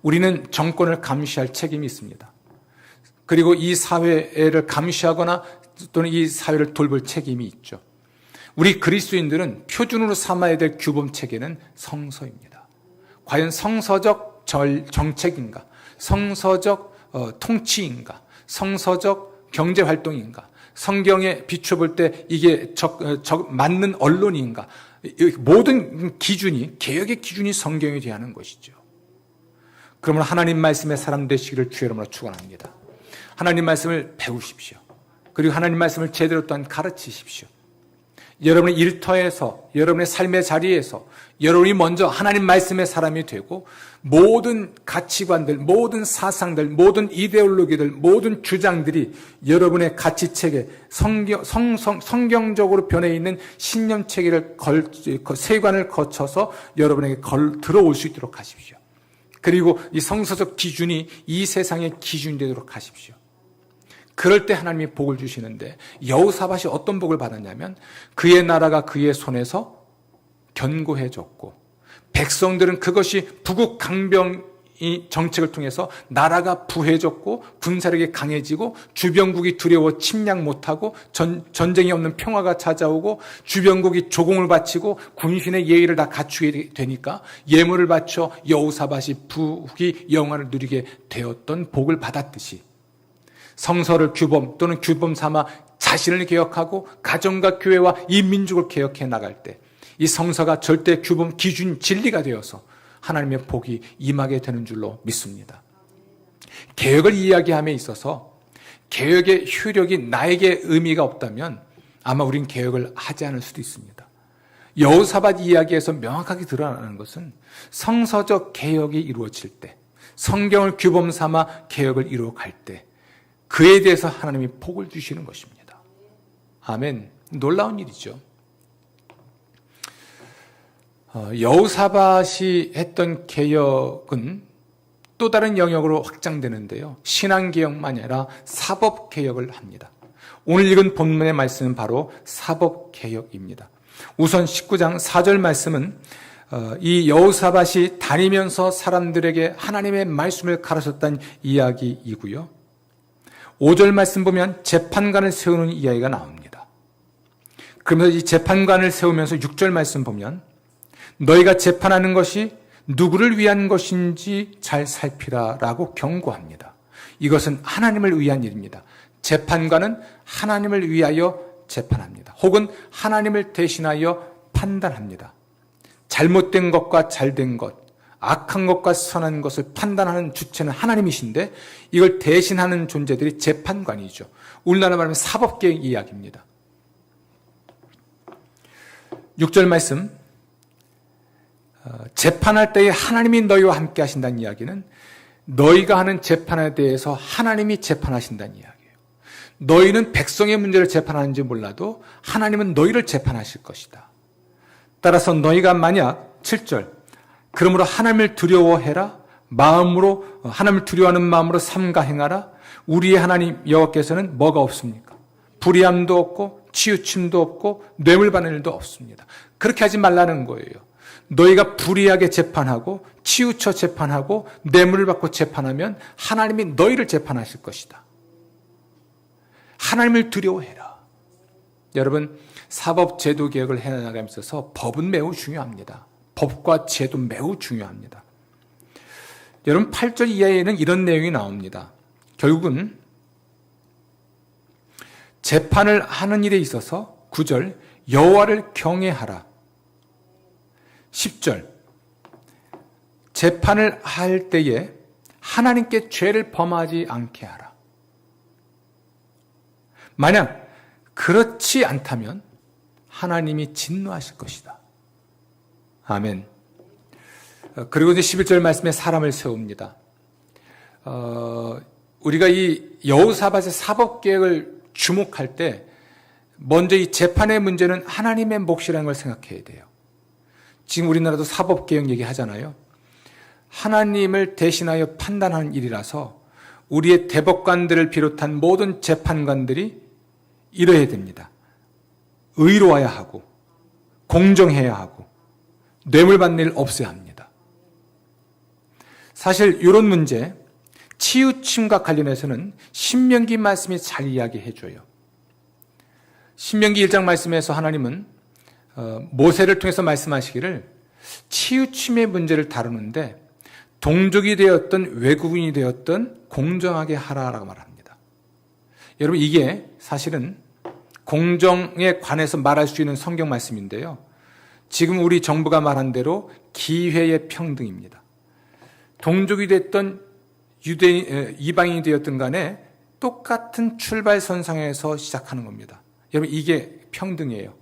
우리는 정권을 감시할 책임이 있습니다. 그리고 이 사회를 감시하거나 또는 이 사회를 돌볼 책임이 있죠. 우리 그리스도인들은 표준으로 삼아야 될 규범 체계는 성서입니다. 과연 성서적 정책인가? 성서적 통치인가? 성서적 경제활동인가? 성경에 비춰볼 때 이게 맞는 언론인가? 모든 기준이, 개혁의 기준이 성경에 대한 것이죠. 그러면 하나님 말씀의 사람 되시기를 주의 이름으로 축원합니다. 하나님 말씀을 배우십시오. 그리고 하나님 말씀을 제대로 또한 가르치십시오. 여러분의 일터에서, 여러분의 삶의 자리에서 여러분이 먼저 하나님 말씀의 사람이 되고 모든 가치관들, 모든 사상들, 모든 이데올로기들, 모든 주장들이 여러분의 가치체계, 성경적으로 변해 있는 신념체계를 세관을 거쳐서 여러분에게 들어올 수 있도록 하십시오. 그리고 이 성서적 기준이 이 세상의 기준이 되도록 하십시오. 그럴 때 하나님이 복을 주시는데 여호사밧이 어떤 복을 받았냐면 그의 나라가 그의 손에서 견고해졌고 백성들은 그것이 부국 강병이 정책을 통해서 나라가 부해졌고 군사력이 강해지고 주변국이 두려워 침략 못하고 전쟁이 없는 평화가 찾아오고 주변국이 조공을 바치고 군신의 예의를 다 갖추게 되니까 예물을 바쳐 여호사밧이 부귀 영화를 누리게 되었던 복을 받았듯이 성서를 규범 또는 규범 삼아 자신을 개혁하고 가정과 교회와 이 민족을 개혁해 나갈 때 이 성서가 절대 규범, 기준, 진리가 되어서 하나님의 복이 임하게 되는 줄로 믿습니다. 개혁을 이야기함에 있어서 개혁의 효력이 나에게 의미가 없다면 아마 우린 개혁을 하지 않을 수도 있습니다. 여호사밧 이야기에서 명확하게 드러나는 것은 성서적 개혁이 이루어질 때, 성경을 규범 삼아 개혁을 이루어갈 때 그에 대해서 하나님이 복을 주시는 것입니다. 아멘. 놀라운 일이죠. 여호사밧이 했던 개혁은 또 다른 영역으로 확장되는데요. 신앙개혁만이 아니라 사법개혁을 합니다. 오늘 읽은 본문의 말씀은 바로 사법개혁입니다. 우선 19장 4절 말씀은 이 여호사밧이 다니면서 사람들에게 하나님의 말씀을 가르쳤다는 이야기이고요. 5절 말씀 보면 재판관을 세우는 이야기가 나옵니다. 그러면서 이 재판관을 세우면서 6절 말씀 보면 너희가 재판하는 것이 누구를 위한 것인지 잘 살피라 라고 경고합니다. 이것은 하나님을 위한 일입니다. 재판관은 하나님을 위하여 재판합니다. 혹은 하나님을 대신하여 판단합니다. 잘못된 것과 잘된 것, 악한 것과 선한 것을 판단하는 주체는 하나님이신데 이걸 대신하는 존재들이 재판관이죠. 우리나라 말하면 사법개혁 이야기입니다. 6절 말씀, 재판할 때에 하나님이 너희와 함께 하신다는 이야기는 너희가 하는 재판에 대해서 하나님이 재판하신다는 이야기예요. 너희는 백성의 문제를 재판하는지 몰라도 하나님은 너희를 재판하실 것이다. 따라서 너희가 만약 7절 그러므로 하나님을 두려워해라. 하나님을 두려워하는 마음으로 삼가 행하라. 우리의 하나님 여호와께서는 뭐가 없습니까? 불의함도 없고 치우침도 없고 뇌물 받는 일도 없습니다. 그렇게 하지 말라는 거예요. 너희가 불의하게 재판하고 치우쳐 재판하고 뇌물을 받고 재판하면 하나님이 너희를 재판하실 것이다. 하나님을 두려워해라. 여러분, 사법제도 개혁을 해나가면서 있어서 법은 매우 중요합니다. 법과 제도 매우 중요합니다. 여러분, 8절 이하에는 이런 내용이 나옵니다. 결국은 재판을 하는 일에 있어서 9절 여호와를 경외하라. 10절 재판을 할 때에 하나님께 죄를 범하지 않게 하라. 만약 그렇지 않다면 하나님이 진노하실 것이다. 아멘. 그리고 이제 11절 말씀에 사람을 세웁니다. 우리가 이 여호사밧의 사법개혁을 주목할 때 먼저 이 재판의 문제는 하나님의 몫이라는 걸 생각해야 돼요. 지금 우리나라도 사법개혁 얘기하잖아요. 하나님을 대신하여 판단하는 일이라서 우리의 대법관들을 비롯한 모든 재판관들이 이뤄야 됩니다. 의로워야 하고 공정해야 하고 뇌물 받는 일 없어야 합니다. 사실 이런 문제, 치우침과 관련해서는 신명기 말씀이 잘 이야기해 줘요. 신명기 1장 말씀에서 하나님은 모세를 통해서 말씀하시기를 치우침의 문제를 다루는데 동족이 되었든 외국인이 되었든 공정하게 하라라고 말합니다. 여러분, 이게 사실은 공정에 관해서 말할 수 있는 성경 말씀인데요. 지금 우리 정부가 말한 대로 기회의 평등입니다. 동족이 됐든 이방인이 되었든 간에 똑같은 출발선상에서 시작하는 겁니다. 여러분, 이게 평등이에요.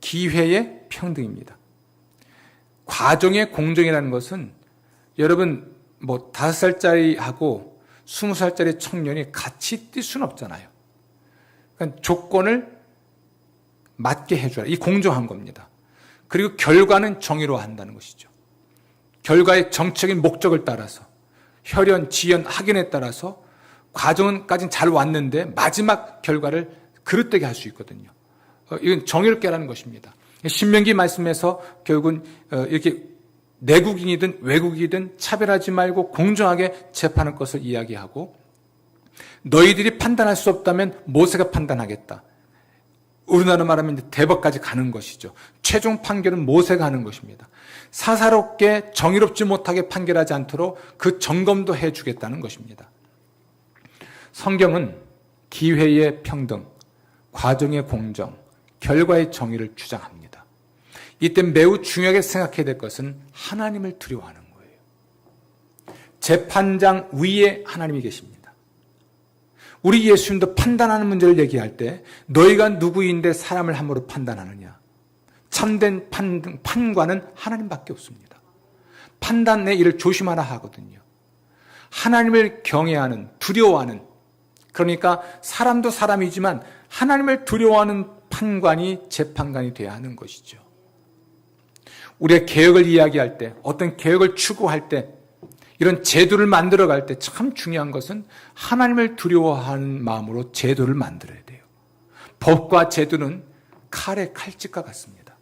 기회의 평등입니다. 과정의 공정이라는 것은 여러분 5살짜리하고 20살짜리 청년이 같이 뛸 수는 없잖아요. 그러니까 조건을 맞게 해줘야 이 공정한 겁니다. 그리고 결과는 정의로 한다는 것이죠. 결과의 정책인 목적을 따라서 혈연, 지연, 학연에 따라서 과정까지는 잘 왔는데 마지막 결과를 그릇되게 할 수 있거든요. 이건 정의롭게 하라는 것입니다. 신명기 말씀에서 결국은 이렇게 내국인이든 외국이든 차별하지 말고 공정하게 재판할 것을 이야기하고 너희들이 판단할 수 없다면 모세가 판단하겠다. 우리나라 말하면 대법까지 가는 것이죠. 최종 판결은 모세가 하는 것입니다. 사사롭게 정의롭지 못하게 판결하지 않도록 그 점검도 해주겠다는 것입니다. 성경은 기회의 평등, 과정의 공정, 결과의 정의를 주장합니다. 이때 매우 중요하게 생각해야 될 것은 하나님을 두려워하는 거예요. 재판장 위에 하나님이 계십니다. 우리 예수님도 판단하는 문제를 얘기할 때 너희가 누구인데 사람을 함부로 판단하느냐. 참된 판관은 하나님밖에 없습니다. 판단의 일을 조심하라 하거든요. 하나님을 경외하는, 두려워하는, 그러니까 사람도 사람이지만 하나님을 두려워하는 판관이 재판관이 되어야 하는 것이죠. 우리가 개혁을 이야기할 때, 어떤 개혁을 추구할 때, 이런 제도를 만들어갈 때 참 중요한 것은 하나님을 두려워하는 마음으로 제도를 만들어야 돼요. 법과 제도는 칼의 칼집과 같습니다.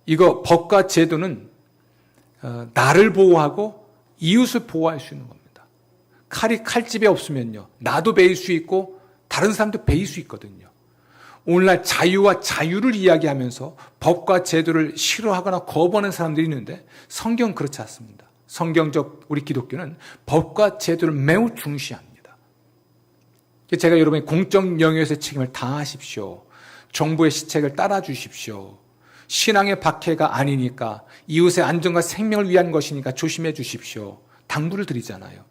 이거 법과 제도는 나를 보호하고 이웃을 보호할 수 있는 겁니다. 칼이 칼집에 없으면요, 나도 베일 수 있고 다른 사람도 베일 수 있거든요. 오늘날 자유와 자유를 이야기하면서 법과 제도를 싫어하거나 거부하는 사람들이 있는데 성경은 그렇지 않습니다. 성경적 우리 기독교는 법과 제도를 매우 중시합니다. 제가 여러분의 공적 영역에서 책임을 다하십시오. 정부의 시책을 따라주십시오. 신앙의 박해가 아니니까, 이웃의 안전과 생명을 위한 것이니까 조심해 주십시오. 당부를 드리잖아요.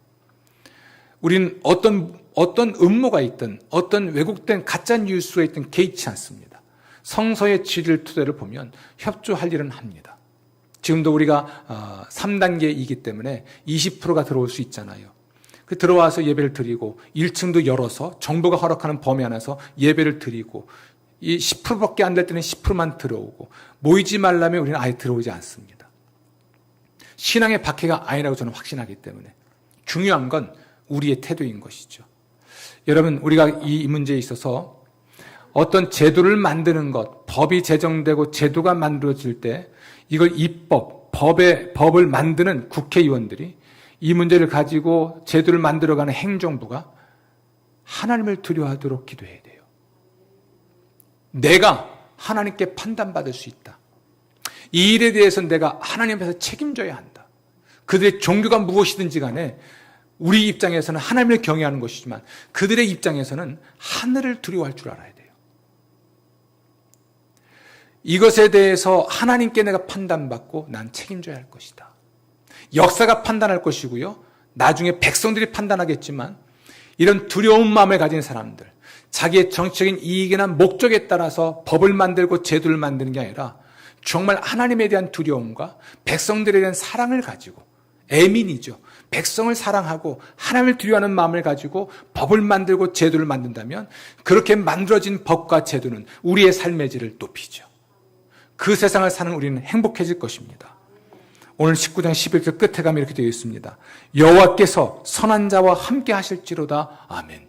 우리는 어떤 음모가 있든 어떤 왜곡된 가짜 뉴스가 있든 개의치 않습니다. 성서의 진리를 토대로 보면 협조할 일은 합니다. 지금도 우리가 3단계이기 때문에 20%가 들어올 수 있잖아요. 들어와서 예배를 드리고 1층도 열어서 정부가 허락하는 범위 안에서 예배를 드리고, 이 10%밖에 안 될 때는 10%만 들어오고, 모이지 말라면 우리는 아예 들어오지 않습니다. 신앙의 박해가 아니라고 저는 확신하기 때문에 중요한 건 우리의 태도인 것이죠. 여러분, 우리가 이 문제에 있어서 어떤 제도를 만드는 것, 법이 제정되고 제도가 만들어질 때 이걸 법을 만드는 국회의원들이, 이 문제를 가지고 제도를 만들어가는 행정부가 하나님을 두려워하도록 기도해야 돼요. 내가 하나님께 판단받을 수 있다. 이 일에 대해서 내가 하나님 앞에서 책임져야 한다. 그들의 종교가 무엇이든지 간에 우리 입장에서는 하나님을 경외하는 것이지만 그들의 입장에서는 하늘을 두려워할 줄 알아야 돼요. 이것에 대해서 하나님께 내가 판단받고 난 책임져야 할 것이다. 역사가 판단할 것이고요, 나중에 백성들이 판단하겠지만, 이런 두려운 마음을 가진 사람들, 자기의 정치적인 이익이나 목적에 따라서 법을 만들고 제도를 만드는 게 아니라 정말 하나님에 대한 두려움과 백성들에 대한 사랑을 가지고, 애민이죠, 백성을 사랑하고 하나님을 두려워하는 마음을 가지고 법을 만들고 제도를 만든다면, 그렇게 만들어진 법과 제도는 우리의 삶의 질을 높이죠. 그 세상을 사는 우리는 행복해질 것입니다. 오늘 19장 11절 끝에 가면 이렇게 되어 있습니다. 여호와께서 선한 자와 함께 하실지로다. 아멘.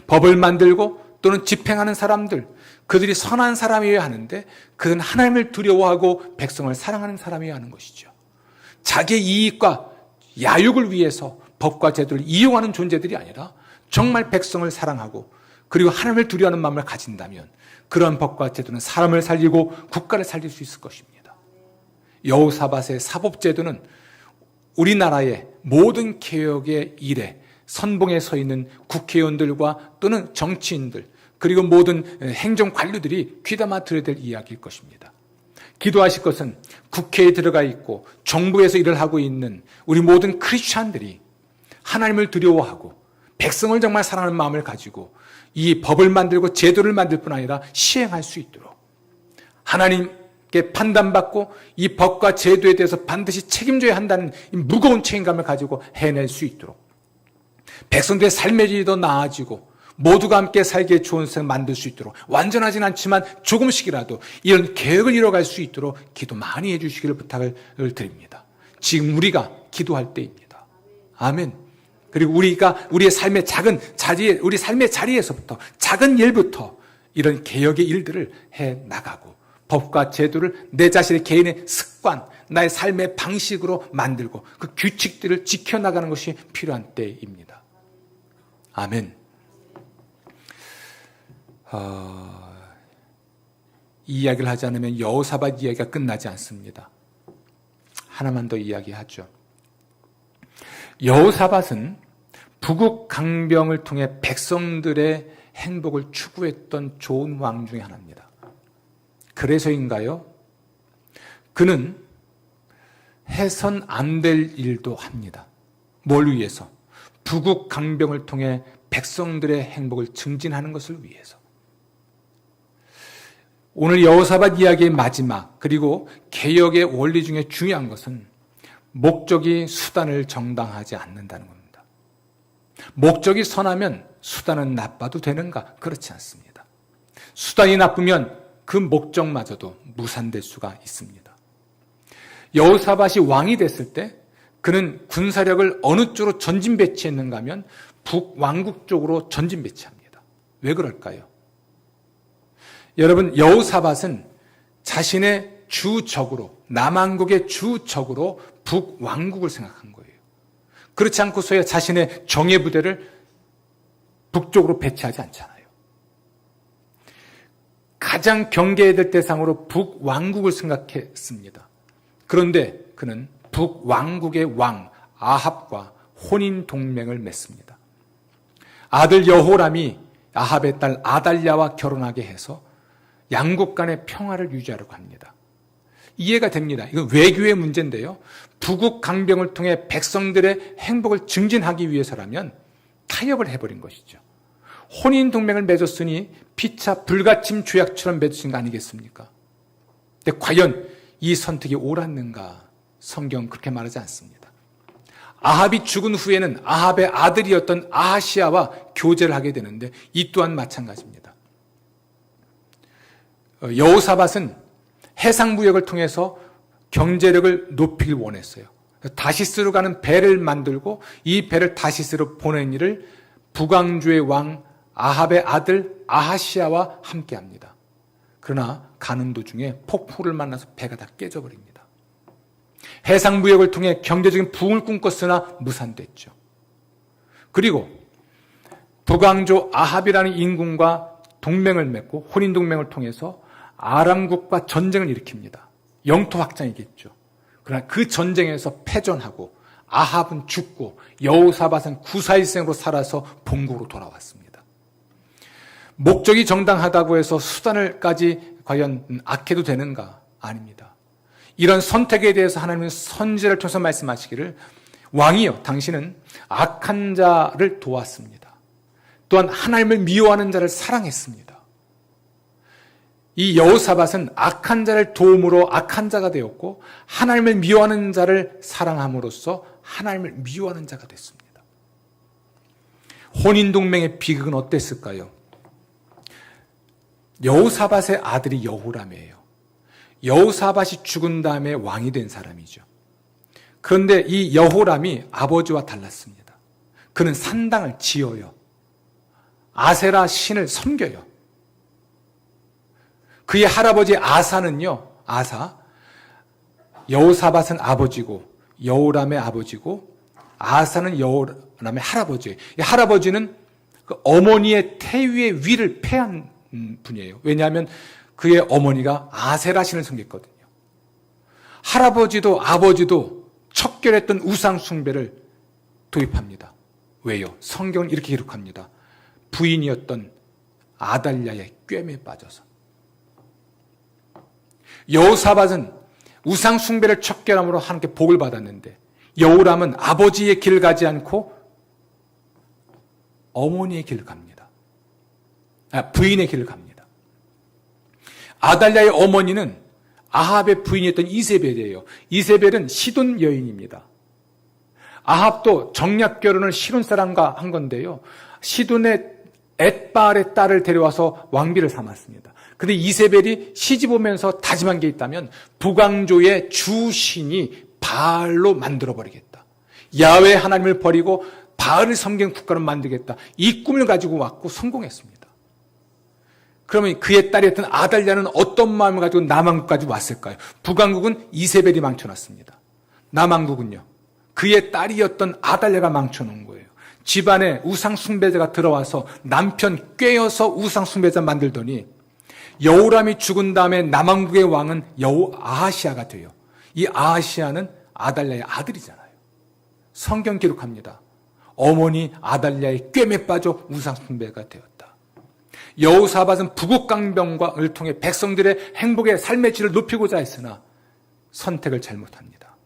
법을 만들고 또는 집행하는 사람들, 그들이 선한 사람이어야 하는데 그들은 하나님을 두려워하고 백성을 사랑하는 사람이어야 하는 것이죠. 자기의 이익과 야육을 위해서 법과 제도를 이용하는 존재들이 아니라 정말 백성을 사랑하고 그리고 하나님을 두려워하는 마음을 가진다면 그런 법과 제도는 사람을 살리고 국가를 살릴 수 있을 것입니다. 여호사밧의 사법제도는 우리나라의 모든 개혁의 일에 선봉에 서 있는 국회의원들과 또는 정치인들, 그리고 모든 행정관료들이 귀담아 들어야 될 이야기일 것입니다. 기도하실 것은 국회에 들어가 있고 정부에서 일을 하고 있는 우리 모든 크리스찬들이 하나님을 두려워하고 백성을 정말 사랑하는 마음을 가지고 이 법을 만들고 제도를 만들 뿐 아니라 시행할 수 있도록, 하나님께 판단받고 이 법과 제도에 대해서 반드시 책임져야 한다는 이 무거운 책임감을 가지고 해낼 수 있도록, 백성들의 삶의 질이 더 나아지고 모두가 함께 살기에 좋은 세상 만들 수 있도록, 완전하진 않지만 조금씩이라도 이런 계획을 이뤄갈 수 있도록 기도 많이 해주시기를 부탁을 드립니다. 지금 우리가 기도할 때입니다. 아멘. 그리고 우리가 우리의 삶의 작은 자리에, 우리 삶의 자리에서부터 작은 일부터 이런 개혁의 일들을 해 나가고 법과 제도를 내 자신의 개인의 습관, 나의 삶의 방식으로 만들고 그 규칙들을 지켜나가는 것이 필요한 때입니다. 아멘. 이 이야기를 하지 않으면 여호사밧 이야기가 끝나지 않습니다. 하나만 더 이야기하죠. 여호사밧은 북욱 강병을 통해 백성들의 행복을 추구했던 좋은 왕 중에 하나입니다. 그래서인가요? 그는 해선 안 될 일도 합니다. 뭘 위해서? 북욱 강병을 통해 백성들의 행복을 증진하는 것을 위해서. 오늘 여호사밧 이야기의 마지막, 그리고 개혁의 원리 중에 중요한 것은 목적이 수단을 정당하지 않는다는 겁니다. 목적이 선하면 수단은 나빠도 되는가? 그렇지 않습니다. 수단이 나쁘면 그 목적마저도 무산될 수가 있습니다. 여호사밧이 왕이 됐을 때 그는 군사력을 어느 쪽으로 전진 배치했는가 하면 북왕국 쪽으로 전진 배치합니다. 왜 그럴까요? 여러분, 여호사밧은 자신의 주적으로, 남왕국의 주적으로 북왕국을 생각한 거예요. 그렇지 않고서야 자신의 정예 부대를 북쪽으로 배치하지 않잖아요. 가장 경계해야 될 대상으로 북왕국을 생각했습니다. 그런데 그는 북왕국의 왕 아합과 혼인 동맹을 맺습니다. 아들 여호람이 아합의 딸 아달랴와 결혼하게 해서 양국 간의 평화를 유지하려고 합니다. 이해가 됩니다. 이건 외교의 문제인데요. 부국 강병을 통해 백성들의 행복을 증진하기 위해서라면 타협을 해버린 것이죠. 혼인 동맹을 맺었으니 피차 불가침 조약처럼 맺으신 거 아니겠습니까? 근데 과연 이 선택이 옳았는가? 성경 그렇게 말하지 않습니다. 아합이 죽은 후에는 아합의 아들이었던 아하시아와 교제를 하게 되는데 이 또한 마찬가지입니다. 여호사밧은 해상 무역을 통해서 경제력을 높이길 원했어요. 다시스로 가는 배를 만들고 이 배를 다시스로 보낸 일을 북왕주의 왕 아합의 아들 아하시아와 함께합니다. 그러나 가는 도중에 폭풍우를 만나서 배가 다 깨져버립니다. 해상 무역을 통해 경제적인 부흥을 꿈꿨으나 무산됐죠. 그리고 북왕조 아합이라는 인군과 동맹을 맺고 혼인 동맹을 통해서 아람국과 전쟁을 일으킵니다. 영토 확장이겠죠. 그러나 그 전쟁에서 패전하고 아합은 죽고 여호사밧은 구사일생으로 살아서 본국으로 돌아왔습니다. 목적이 정당하다고 해서 수단을까지 과연 악해도 되는가? 아닙니다. 이런 선택에 대해서 하나님은 선지자를 통해서 말씀하시기를 왕이여 당신은 악한 자를 도왔습니다. 또한 하나님을 미워하는 자를 사랑했습니다. 이 여호사밧은 악한 자를 도움으로 악한 자가 되었고 하나님을 미워하는 자를 사랑함으로써 하나님을 미워하는 자가 됐습니다. 혼인동맹의 비극은 어땠을까요? 여호사밧의 아들이 여호람이에요. 여호사밧이 죽은 다음에 왕이 된 사람이죠. 그런데 이 여호람이 아버지와 달랐습니다. 그는 산당을 지어요. 아세라 신을 섬겨요. 그의 할아버지 아사는요, 여호사밧은 아버지고 여호람의 아버지고 아사는 여호람의 할아버지예요. 이 할아버지는 그 어머니의 태위의 위를 패한 분이에요. 왜냐하면 그의 어머니가 아세라 신을 섬겼거든요. 할아버지도 아버지도 척결했던 우상 숭배를 도입합니다. 왜요? 성경은 이렇게 기록합니다. 부인이었던 아달랴의 꿰매에 빠져서. 여호사밧은 우상 숭배를 척결함으로 하나님께 복을 받았는데 여호람은 아버지의 길을 가지 않고 어머니의 길을 갑니다. 부인의 길을 갑니다. 아달랴의 어머니는 아합의 부인이었던 이세벨이에요. 이세벨은 시돈 여인입니다. 아합도 정략 결혼을 시돈 사람과 한 건데요. 시돈의 엣바알의 딸을 데려와서 왕비를 삼았습니다. 근데 이세벨이 시집 오면서 다짐한 게 있다면 북왕조의 주신이 바알로 만들어버리겠다. 야훼 하나님을 버리고 바알을 섬기는 국가로 만들겠다. 이 꿈을 가지고 왔고 성공했습니다. 그러면 그의 딸이었던 아달랴는 어떤 마음을 가지고 남왕국까지 왔을까요? 북왕국은 이세벨이 망쳐놨습니다. 남왕국은요. 그의 딸이었던 아달랴가 망쳐놓은 거예요. 집안에 우상 숭배자가 들어와서 남편 꿰어서 우상 숭배자 만들더니 여호람이 죽은 다음에 남왕국의 왕은 아하시아가 돼요. 이 아하시아는 아달랴의 아들이잖아요. 성경 기록합니다. 어머니 아달랴의 꿰매 빠져 우상 숭배가 되었다. 여호사밧은 부국강병과를 통해 백성들의 행복의 삶의 질을 높이고자 했으나 선택을 잘못합니다.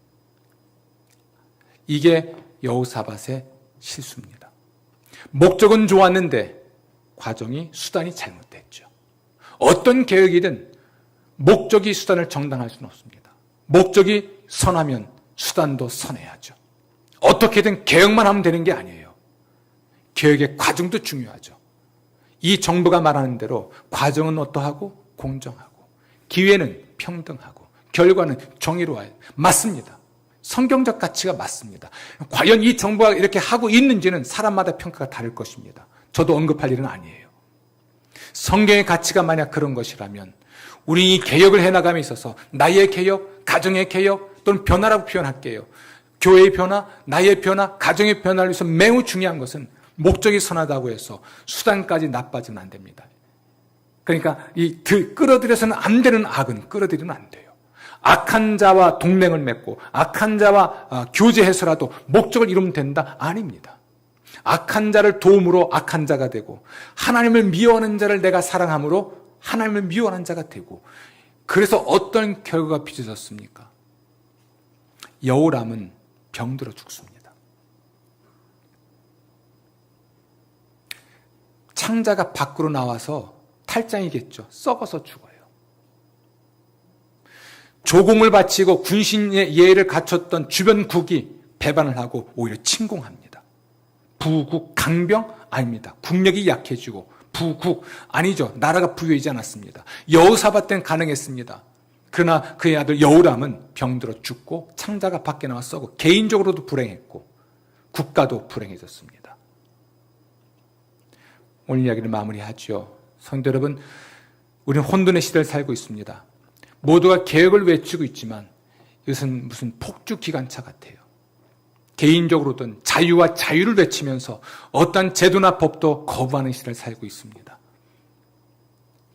이게 여호사밧의 실수입니다. 목적은 좋았는데 과정이 수단이 잘못됐죠. 어떤 계획이든 목적이 수단을 정당할 수는 없습니다. 목적이 선하면 수단도 선해야죠. 어떻게든 계획만 하면 되는 게 아니에요. 계획의 과정도 중요하죠. 이 정부가 말하는 대로 과정은 어떠하고 공정하고 기회는 평등하고 결과는 정의로워야 맞습니다. 성경적 가치가 맞습니다. 과연 이 정부가 이렇게 하고 있는지는 사람마다 평가가 다를 것입니다. 저도 언급할 일은 아니에요. 성경의 가치가 만약 그런 것이라면 우리 이 개혁을 해나감에 있어서 나의 개혁, 가정의 개혁 또는 변화라고 표현할게요. 교회의 변화, 나의 변화, 가정의 변화를 위해서 매우 중요한 것은 목적이 선하다고 해서 수단까지 나빠지면 안 됩니다. 그러니까 끌어들여서는 안 되는 악은 끌어들이면 안 돼요. 악한 자와 동맹을 맺고 악한 자와 교제해서라도 목적을 이루면 된다? 아닙니다. 악한 자를 도움으로 악한 자가 되고 하나님을 미워하는 자를 내가 사랑함으로 하나님을 미워하는 자가 되고, 그래서 어떤 결과가 빚어졌습니까? 여우람은 병들어 죽습니다. 창자가 밖으로 나와서 탈장이겠죠. 썩어서 죽어요. 조공을 바치고 군신의 예의를 갖췄던 주변국이 배반을 하고 오히려 침공합니다. 부국, 강병? 아닙니다. 국력이 약해지고 부국? 아니죠. 나라가 부유하지 않았습니다. 여호사밧 때는 가능했습니다. 그러나 그의 아들 여호람은 병들어 죽고 창자가 밖에 나와 썩고 개인적으로도 불행했고 국가도 불행해졌습니다. 오늘 이야기를 마무리하죠. 성도 여러분, 우리는 혼돈의 시대를 살고 있습니다. 모두가 개혁을 외치고 있지만 이것은 무슨 폭주 기관차 같아요. 개인적으로든 자유와 자유를 외치면서 어떠한 제도나 법도 거부하는 시대를 살고 있습니다.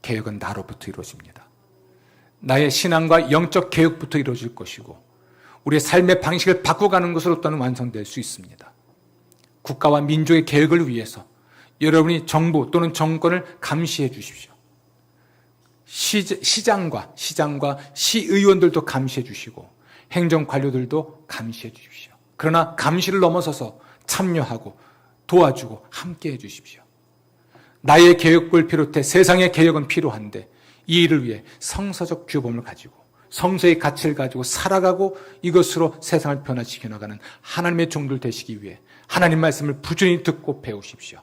개혁은 나로부터 이루어집니다. 나의 신앙과 영적 개혁부터 이루어질 것이고 우리의 삶의 방식을 바꿔가는 것으로부터는 완성될 수 있습니다. 국가와 민족의 개혁을 위해서 여러분이 정부 또는 정권을 감시해 주십시오. 시장과 시의원들도 감시해 주시고 행정관료들도 감시해 주십시오. 그러나 감시를 넘어서서 참여하고 도와주고 함께해 주십시오. 나의 개혁을 비롯해 세상의 개혁은 필요한데 이 일을 위해 성서적 규범을 가지고 성서의 가치를 가지고 살아가고 이것으로 세상을 변화시켜 나가는 하나님의 종들 되시기 위해 하나님 말씀을 부지런히 듣고 배우십시오.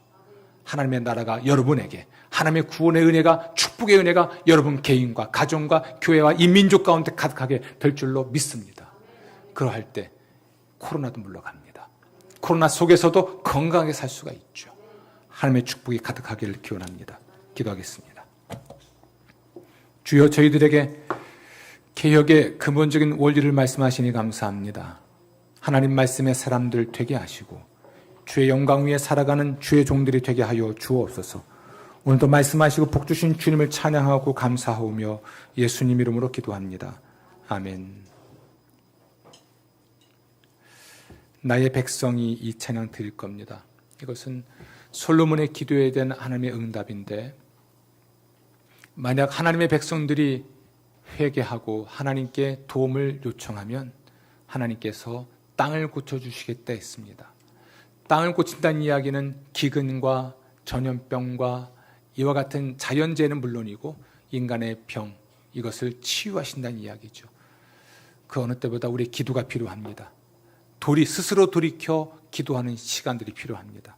하나님의 나라가 여러분에게, 하나님의 구원의 은혜가, 축복의 은혜가 여러분 개인과 가정과 교회와 이 민족 가운데 가득하게 될 줄로 믿습니다. 그러할 때 코로나도 물러갑니다. 코로나 속에서도 건강하게 살 수가 있죠. 하나님의 축복이 가득하기를 기원합니다. 기도하겠습니다. 주여, 저희들에게 개혁의 근본적인 원리를 말씀하시니 감사합니다. 하나님 말씀의 사람들 되게 하시고 주의 영광 위에 살아가는 주의 종들이 되게 하여 주옵소서. 오늘도 말씀하시고 복 주신 주님을 찬양하고 감사하오며 예수님 이름으로 기도합니다. 아멘. 나의 백성이 이 찬양 드릴 겁니다. 이것은 솔로몬의 기도에 대한 하나님의 응답인데, 만약 하나님의 백성들이 회개하고 하나님께 도움을 요청하면 하나님께서 땅을 고쳐주시겠다 했습니다. 땅을 고친다는 이야기는 기근과 전염병과 이와 같은 자연재해는 물론이고 인간의 병, 이것을 치유하신다는 이야기죠. 그 어느 때보다 우리의 기도가 필요합니다. 스스로 돌이켜 기도하는 시간들이 필요합니다.